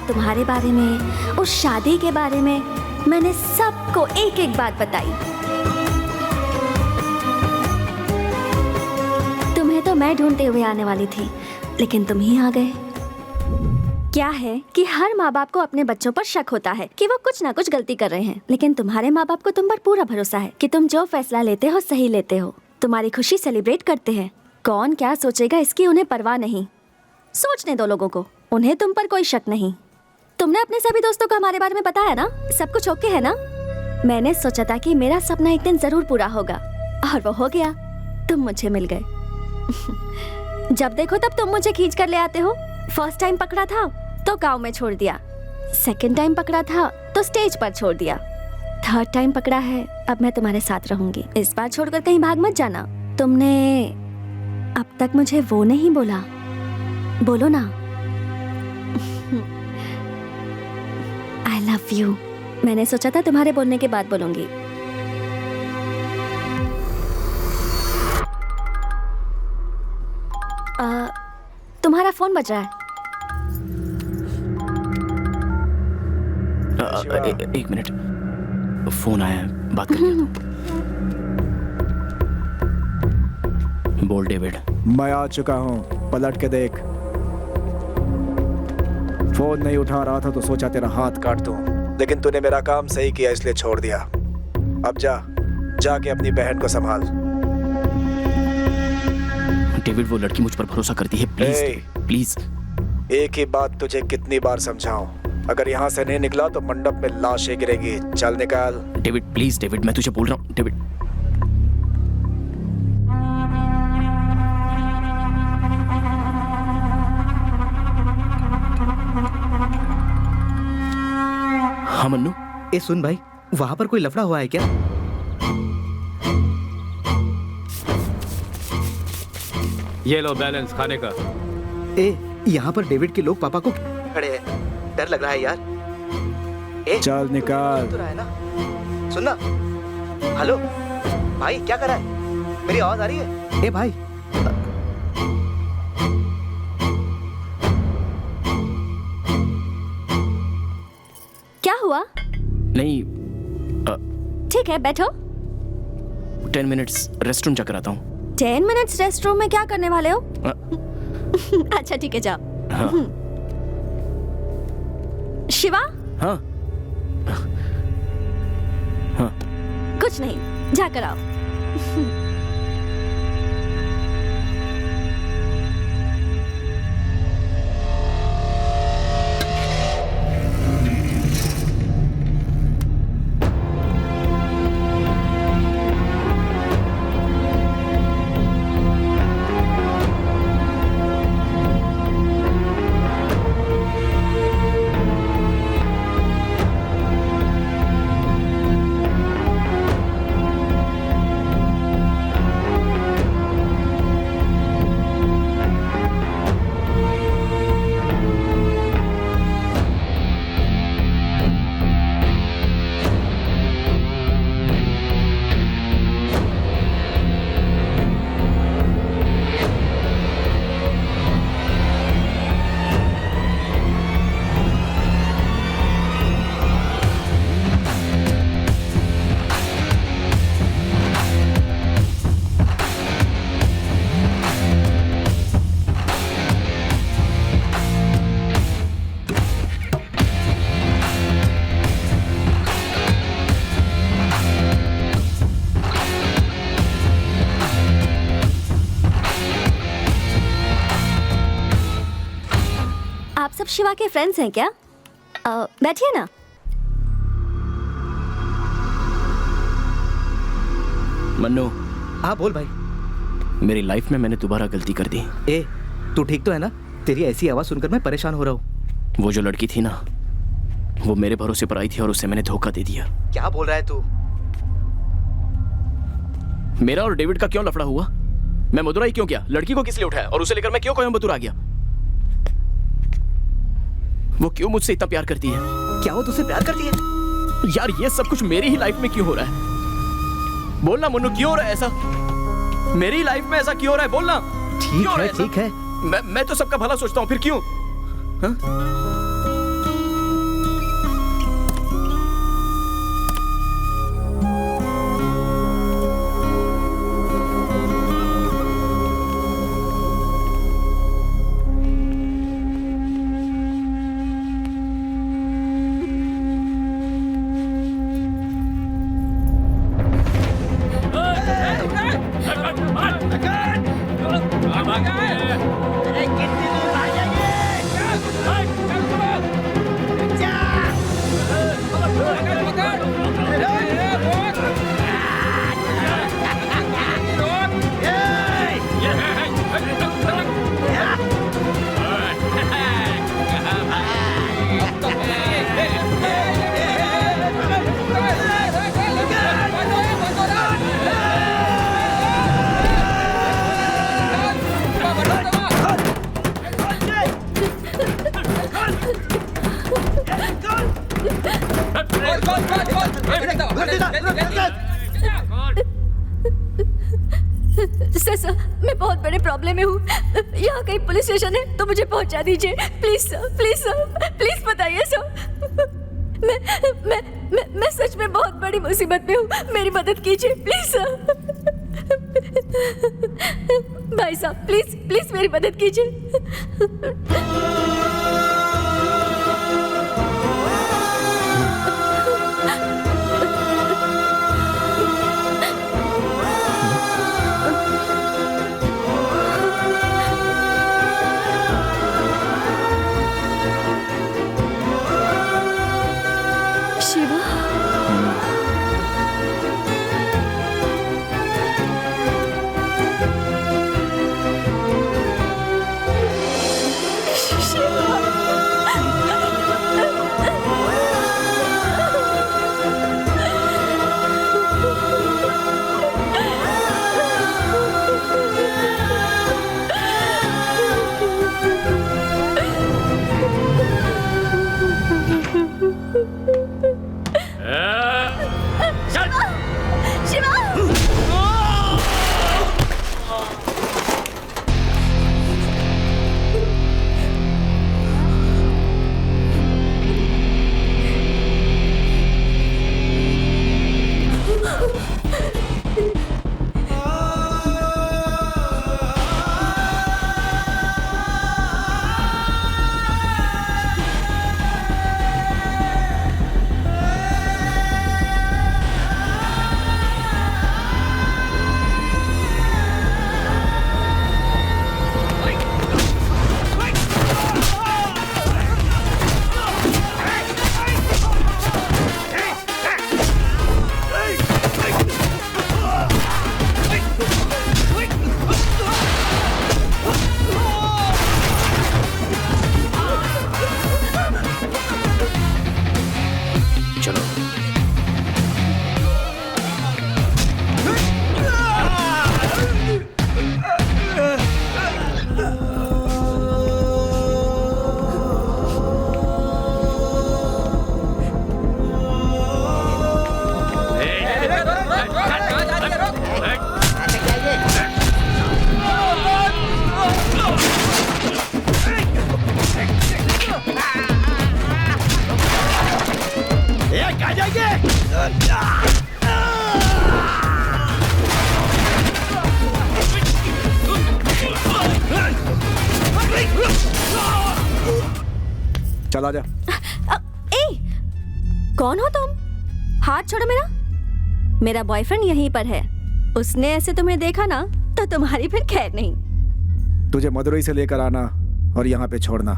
तुम्हारे बारे में, उस शादी के बारे में मैंने सबको एक एक बात बताई। तुम्हें तो मैं ढूंढते हुए आने वाली थी, लेकिन तुम ही आ गए। क्या है कि हर माँ बाप को अपने बच्चों पर शक होता है कि वो कुछ ना कुछ गलती कर रहे हैं, लेकिन तुम्हारे माँ बाप को तुम पर पूरा भरोसा है कि तुम जो फैसला लेते हो सही लेते हो। तुम्हारी खुशी सेलिब्रेट करते हैं। कौन क्या सोचेगा इसकी उन्हें परवाह नहीं। सोचने दो लोगों को, उन्हें तुम पर कोई शक नहीं। तुमने अपने सभी दोस्तों को हमारे बारे में बताया ना? सब कुछ ओके है ना? मैंने सोचा था कि मेरा सपना एक दिन जरूर पूरा होगा, और वो हो गया। तुम मुझे मिल गए। जब देखो तब तुम मुझे खींच कर ले आते हो। फर्स्ट टाइम पकड़ा था तो गांव में छोड़ दिया, सेकंड टाइम पकड़ा था तो स्टेज पर छोड़ दिया, थर्ड टाइम पकड़ा है, अब मैं तुम्हारे साथ रहूंगी। इस बार छोड़कर कहीं भाग मत जाना। तुमने अब तक मुझे वो नहीं बोला, बोलो ना। I love you। मैंने सोचा था तुम्हारे बोलने के बाद बोलूंगी। तुम्हारा फोन बज रहा है। एक मिनट, फोन आया है, बात करके आता हूं। बोल डेविड। मैं आ चुका हूँ, पलट के देख। फोन नहीं उठा रहा था तो सोचा तेरा हाथ काट दूं, लेकिन तूने मेरा काम सही किया इसलिए छोड़ दिया। अब जाके अपनी बहन को संभाल। डेविड, वो लड़की मुझ पर भरोसा करती है, प्लीज प्लीज। एक ही बात तुझे कितनी बार समझाऊं, अगर यहाँ से नहीं निकला तो मंडप में लाशें गिरेगी। चल निकाल। डेविड प्लीज, डेविड मैं तुझे बोल रहा हूँ। डेविड हाँ मन्नू। ए सुन भाई, वहां पर कोई लफड़ा हुआ है क्या? ये लो बैलेंस खाने का। यहाँ पर डेविड के लोग पापा को खड़े हैं, डर लग रहा है यार। चल निकाल। तो रहा है ना, सुनना। हेलो भाई, क्या कर रहा है? मेरी आवाज आ रही है? ए भाई, क्या हुआ? नहीं, ठीक है, बैठो। 10 मिनट्स रेस्टरूम जाकर आता हूँ। 10 मिनट्स रेस्टरूम में क्या करने वाले हो? अच्छा ठीक है, जाओ। हाँ। शिवा? हाँ। हाँ। कुछ नहीं, जाकर आओ। आप सब शिवा के फ्रेंड्स हैं क्या? बैठिए ना। मन्नू। हाँ बोल भाई। मेरी लाइफ में मैंने दोबारा गलती कर दी। ए, तू ठीक तो है ना? तेरी ऐसी आवाज सुनकर मैं परेशान हो रहा हूँ। वो जो लड़की थी ना, वो मेरे भरोसे पर आई थी और उससे मैंने धोखा दे दिया। क्या बोल रहा है तू? मेरा और डेविड का क्यों लफड़ा हुआ? मैं मदुराई क्यों गया? लड़की को किस लिए उठाया? और उसे लेकर मैं क्यों कोयम्बतूर आ गया? वो क्यों मुझसे इतना प्यार करती है? क्या वो तुझसे प्यार करती है? यार ये सब कुछ मेरी ही लाइफ में क्यों हो रहा है? बोलना मन्नू, क्यों हो रहा है ऐसा? मेरी लाइफ में ऐसा क्यों हो रहा है? बोलना। ठीक है। मैं तो सबका भला सोचता हूँ, फिर क्यों? हाँ? सर, मैं बहुत बड़े प्रॉब्लम में हूँ। यहाँ कहीं पुलिस स्टेशन है तो मुझे पहुँचा दीजिए please sir, please sir, please बताइए सर। मैं सच में बहुत बड़ी मुसीबत में हूँ, मेरी मदद कीजिए प्लीज सर। भाई साहब प्लीज प्लीज मेरी मदद कीजिए। शिवा, चला जा। कौन हो तुम? हाथ छोड़ो मेरा। मेरा बॉयफ्रेंड यहीं पर है, उसने ऐसे तुम्हें देखा ना तो तुम्हारी फिर खैर नहीं। तुझे मदुरई से लेकर आना और यहाँ पे छोड़ना,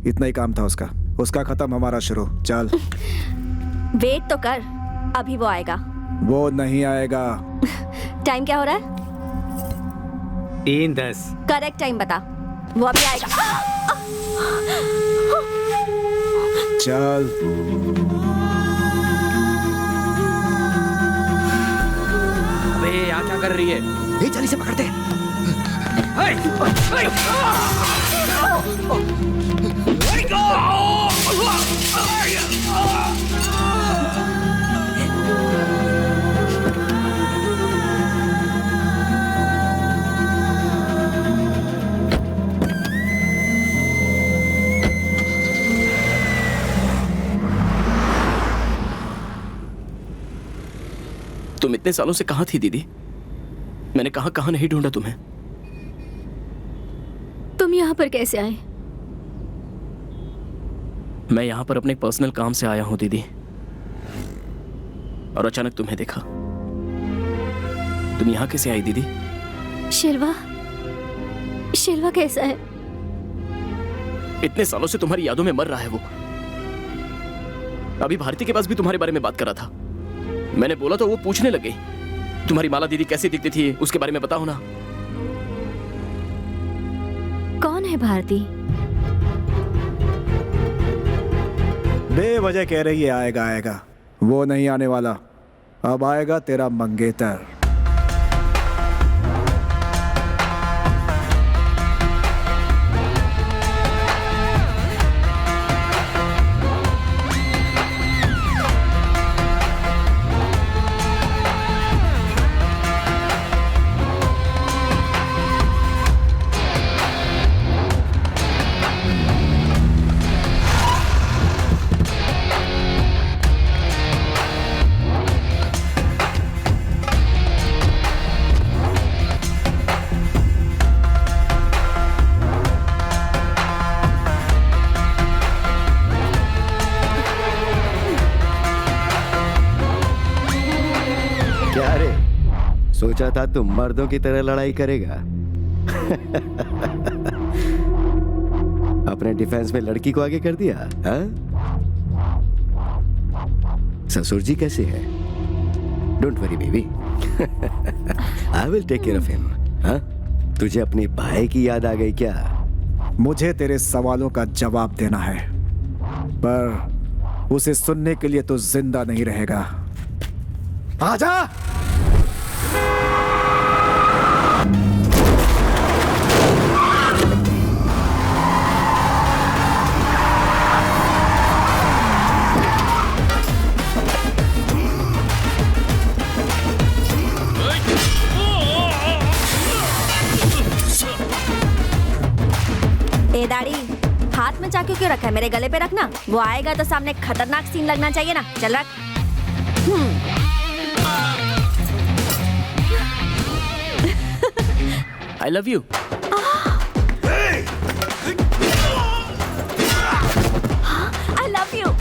इतना ही काम था उसका। उसका खत्म, हमारा शुरू। चल। वेट तो कर, अभी वो आएगा। वो नहीं आएगा। टाइम क्या हो रहा है? 3:10। करेक्ट टाइम बता, वो अभी आएगा। चल। अबे यहाँ क्या कर रही है? ये चल इसे पकड़ते हैं। तुम इतने सालों से कहां थी दीदी? मैंने कहां कहां नहीं ढूंढा तुम्हें। तुम यहाँ पर कैसे आए? मैं यहाँ पर अपने पर्सनल काम से आया हूँ दीदी, और अचानक तुम्हें देखा। तुम यहाँ कैसे आई दीदी? शिल्वा, शिल्वा कैसा है? इतने सालों से तुम्हारी यादों में मर रहा है वो। अभी भारती के पास भी तुम्हारे बारे में बात कर रहा था। मैंने बोला तो वो पूछने लग गई, तुम्हारी माला दीदी कैसी दिखती थी, उसके बारे में बताओ ना। कौन है भारती? बेवजह कह रही है आएगा आएगा, वो नहीं आने वाला। अब आएगा तेरा मंगेतर। क्या रे, सोचा था तुम मर्दों की तरह लड़ाई करेगा? अपने डिफेंस में लड़की को आगे कर दिया, हाँ? ससुर जी कैसे हैं? Don't worry baby, I will take care of him. हाँ, तुझे अपनी भाई की याद आ गई क्या? मुझे तेरे सवालों का जवाब देना है, पर उसे सुनने के लिए तो जिंदा नहीं रहेगा। आजा! ए दाढ़ी, हाथ में चाकू क्यों रखा है? मेरे गले पे रखना, वो आएगा तो सामने खतरनाक सीन लगना चाहिए ना। चल रख। I love you. I love you.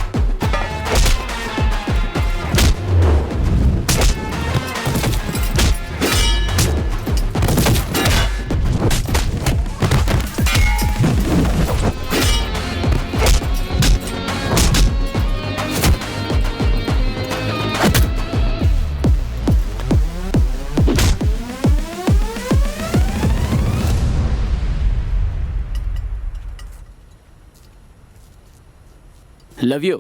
Love you.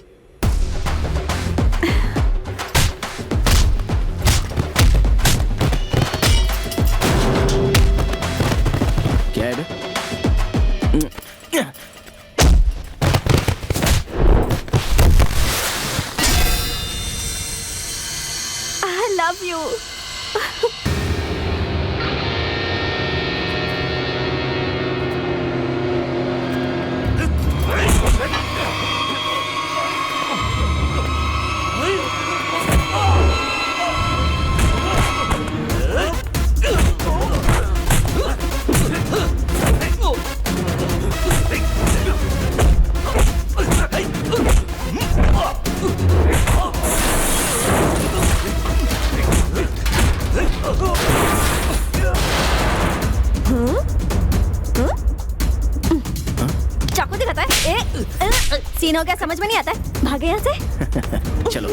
क्या है बे? I love you. चाकू दिखाता है? सीन हो गया, समझ में नहीं आता है। भागे यहाँ से। चलो।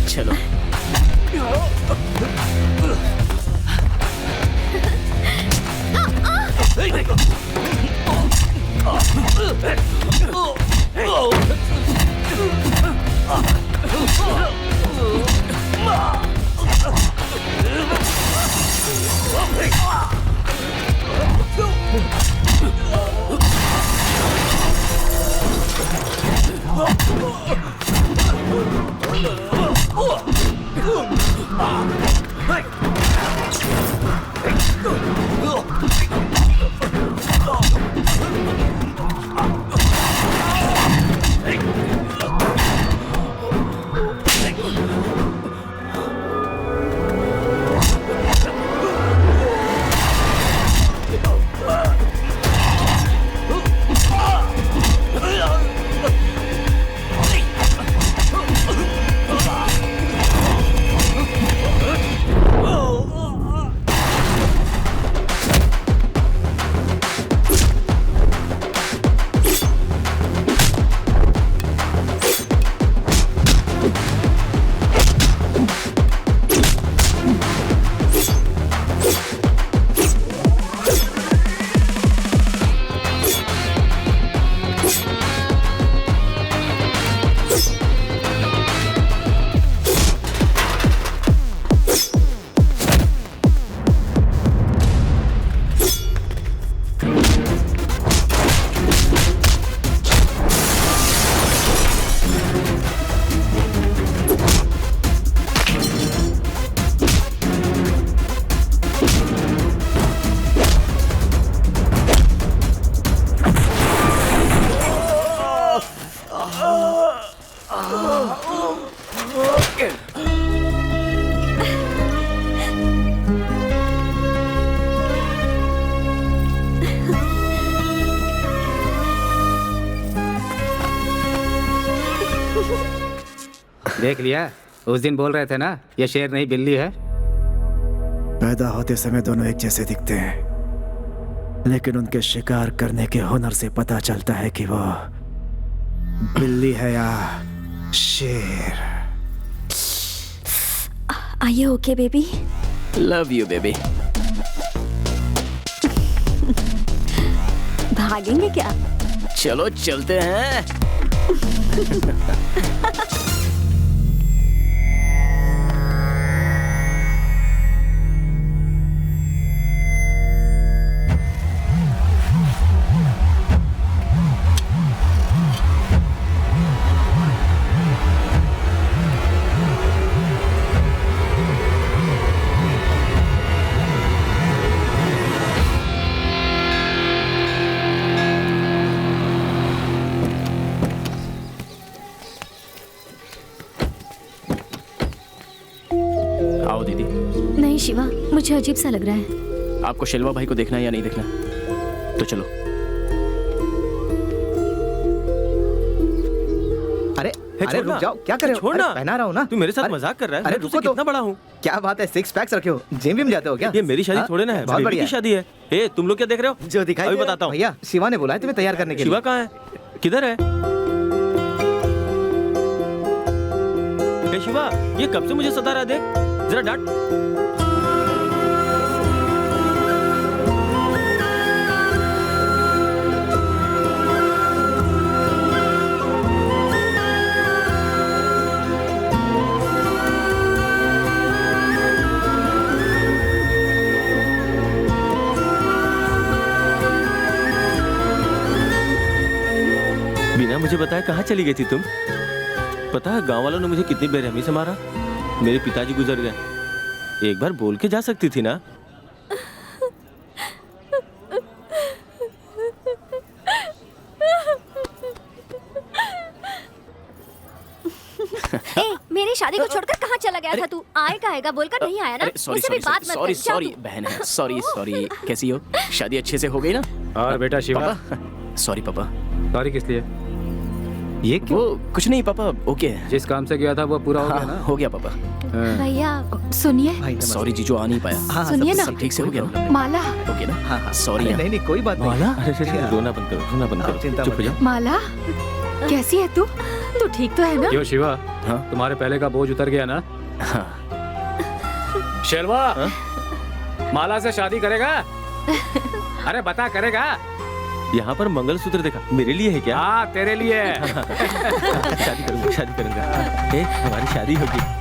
चलो। देख लिया, उस दिन बोल रहे थे ना ये शेर नहीं बिल्ली है। पैदा होते समय दोनों एक जैसे दिखते हैं, लेकिन उनके शिकार करने के हुनर से पता चलता है कि वो बिल्ली है या शेर। Are you okay, baby? Love you baby. भागेंगे क्या? चलो चलते हैं। आओ दीदी। नहीं शिवा, मुझे अजीब सा लग रहा है। आपको शिल्वा भाई को देखना है या नहीं देखना? तो चलो। अरे हे, अरे रुक जाओ, क्या कर रहे हो? छोड़ना। अरे, पहना रहा हूँ ना। तू मेरे साथ अरे, मजाक कर रहा है? अरे मैं तुझसे रुको तो। कितना बड़ा हूँ? क्या बात है, 6 पैक्स रखे हो? जिम विम जाते हो क्या? ये मेरी शादी हाँ? थोड़े ना है, बहुत बेबी बढ़िया की शादी है। ए, तुम लोग क्या देख रहे हो? जो दिखाई अभी दे रहा है। बताता हूँ। भैया शिवा ने बुलाया तुम्हें तैयार करने के लिए। शिवा कहाँ है? किधर है? ए शिवा, ये कब से मुझे सता रहा है? देख जरा डांट। बिना मुझे बताए कहाँ चली गई थी तुम? पता है गांव वालों ने मुझे कितनी बेरहमी से मारा। मेरे पिताजी गुजर गए। एक बार बोल के जा सकती थी ना। ए, मेरी शादी को छोड़कर कहाँ चला गया था तू? आएगा बोलकर नहीं आया ना? सॉरी मुझसे भी बात मत कर। जा सॉरी तू। बहन है। सॉरी। कैसी हो? शादी अच्छे से हो गई ना? और बेटा शिवा, पापा सॉरी पापा। सॉरी किस लिए? ये क्यों? वो कुछ नहीं पापा, ओके है। जिस काम से गया था वो पूरा हो गया ना? हो गया पापा। भैया सुनिए। सॉरी जीजू, आ नहीं पाया। हाँ, सुनिए ना। सब ठीक से हो गया ना? माला, ओके ना? हाँ, सॉरी। अरे नहीं कोई बात नहीं। माला? अरे रोना बंद करो, रोना बंद करो। चिंता चुप मत हो जाओ। माला, कैसी है तू? तू ठीक तो है ना? क्यों शिवा, हाँ? तुम्हारे पहले का बोझ उतर गया ना? हाँ। शेरवा, माला से शादी करेगा? अरे बता, करेगा? यहाँ पर मंगलसूत्र देखा, मेरे लिए है क्या? हाँ तेरे लिए। शादी करूंगा। ए, हमारी शादी होगी।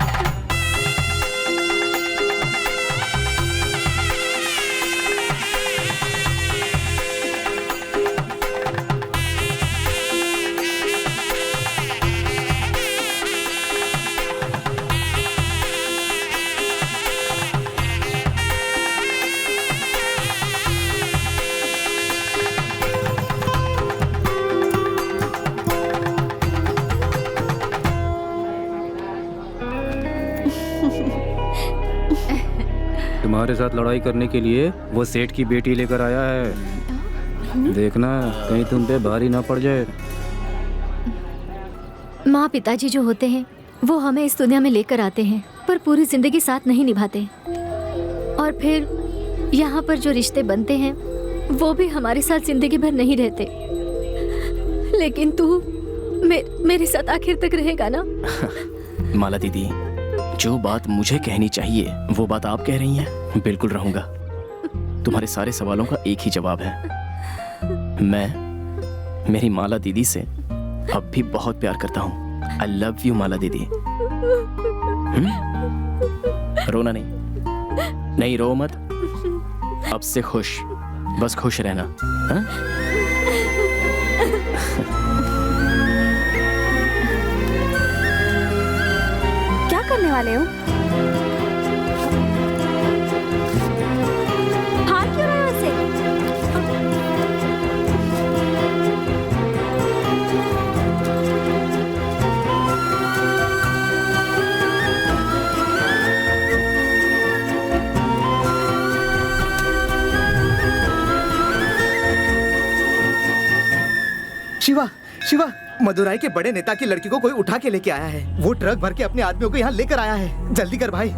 तुम्हारे साथ लड़ाई करने के लिए वो सेठ की बेटी लेकर आया है। देखना कहीं तुम पे भारी ना पड़ जाए। माँ पिताजी जो होते हैं वो हमें इस दुनिया में लेकर आते हैं, पर पूरी जिंदगी साथ नहीं निभाते। और फिर यहाँ पर जो रिश्ते बनते हैं वो भी हमारे साथ जिंदगी भर नहीं रहते। लेकिन तू मेरे साथ आखिर तक रहेगा ना? माला दीदी, जो बात मुझे कहनी चाहिए वो बात आप कह रही हैं। बिल्कुल रहूंगा। तुम्हारे सारे सवालों का एक ही जवाब है। मैं मेरी माला दीदी से अब भी बहुत प्यार करता हूँ। आई लव यू माला दीदी। रोना नहीं, रो मत। अब से खुश, बस खुश रहना। हा? क्या करने वाले हो? हार क्यों रहे हो ऐसे? शिवा शिवा मदुराई के बड़े नेता की लड़की को कोई उठा के लेके आया है। वो ट्रक भर के अपने आदमियों को यहाँ लेकर आया है। जल्दी कर भाई।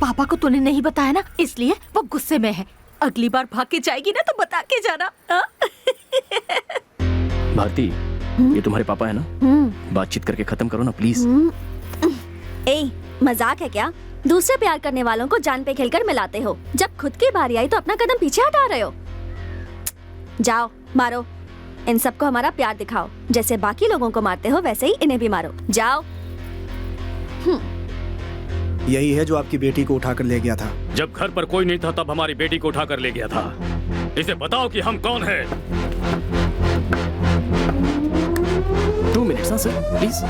पापा को तूने नहीं बताया ना, इसलिए वो गुस्से में है। अगली बार भाग के जाएगी ना तो बता के जाना। भारती, ये तुम्हारे पापा है ना? बातचीत करके खत्म करो ना प्लीज। ए, मजाक है क्या? दूसरे प्यार करने वालों को जान पे खेलकर मिलाते हो, जब खुद की बारी आई तो अपना कदम पीछे हटा रहे हो। जाओ मारो, इन सबको हमारा प्यार दिखाओ। जैसे बाकी लोगों को मारते हो वैसे ही इन्हें भी मारो। जाओ। यही है जो आपकी बेटी को उठाकर ले गया था। जब घर पर कोई नहीं था तब हमारी बेटी को उठाकर ले गया था। इसे बताओ कि हम कौन हैं। 2 मिनट्स सर प्लीज।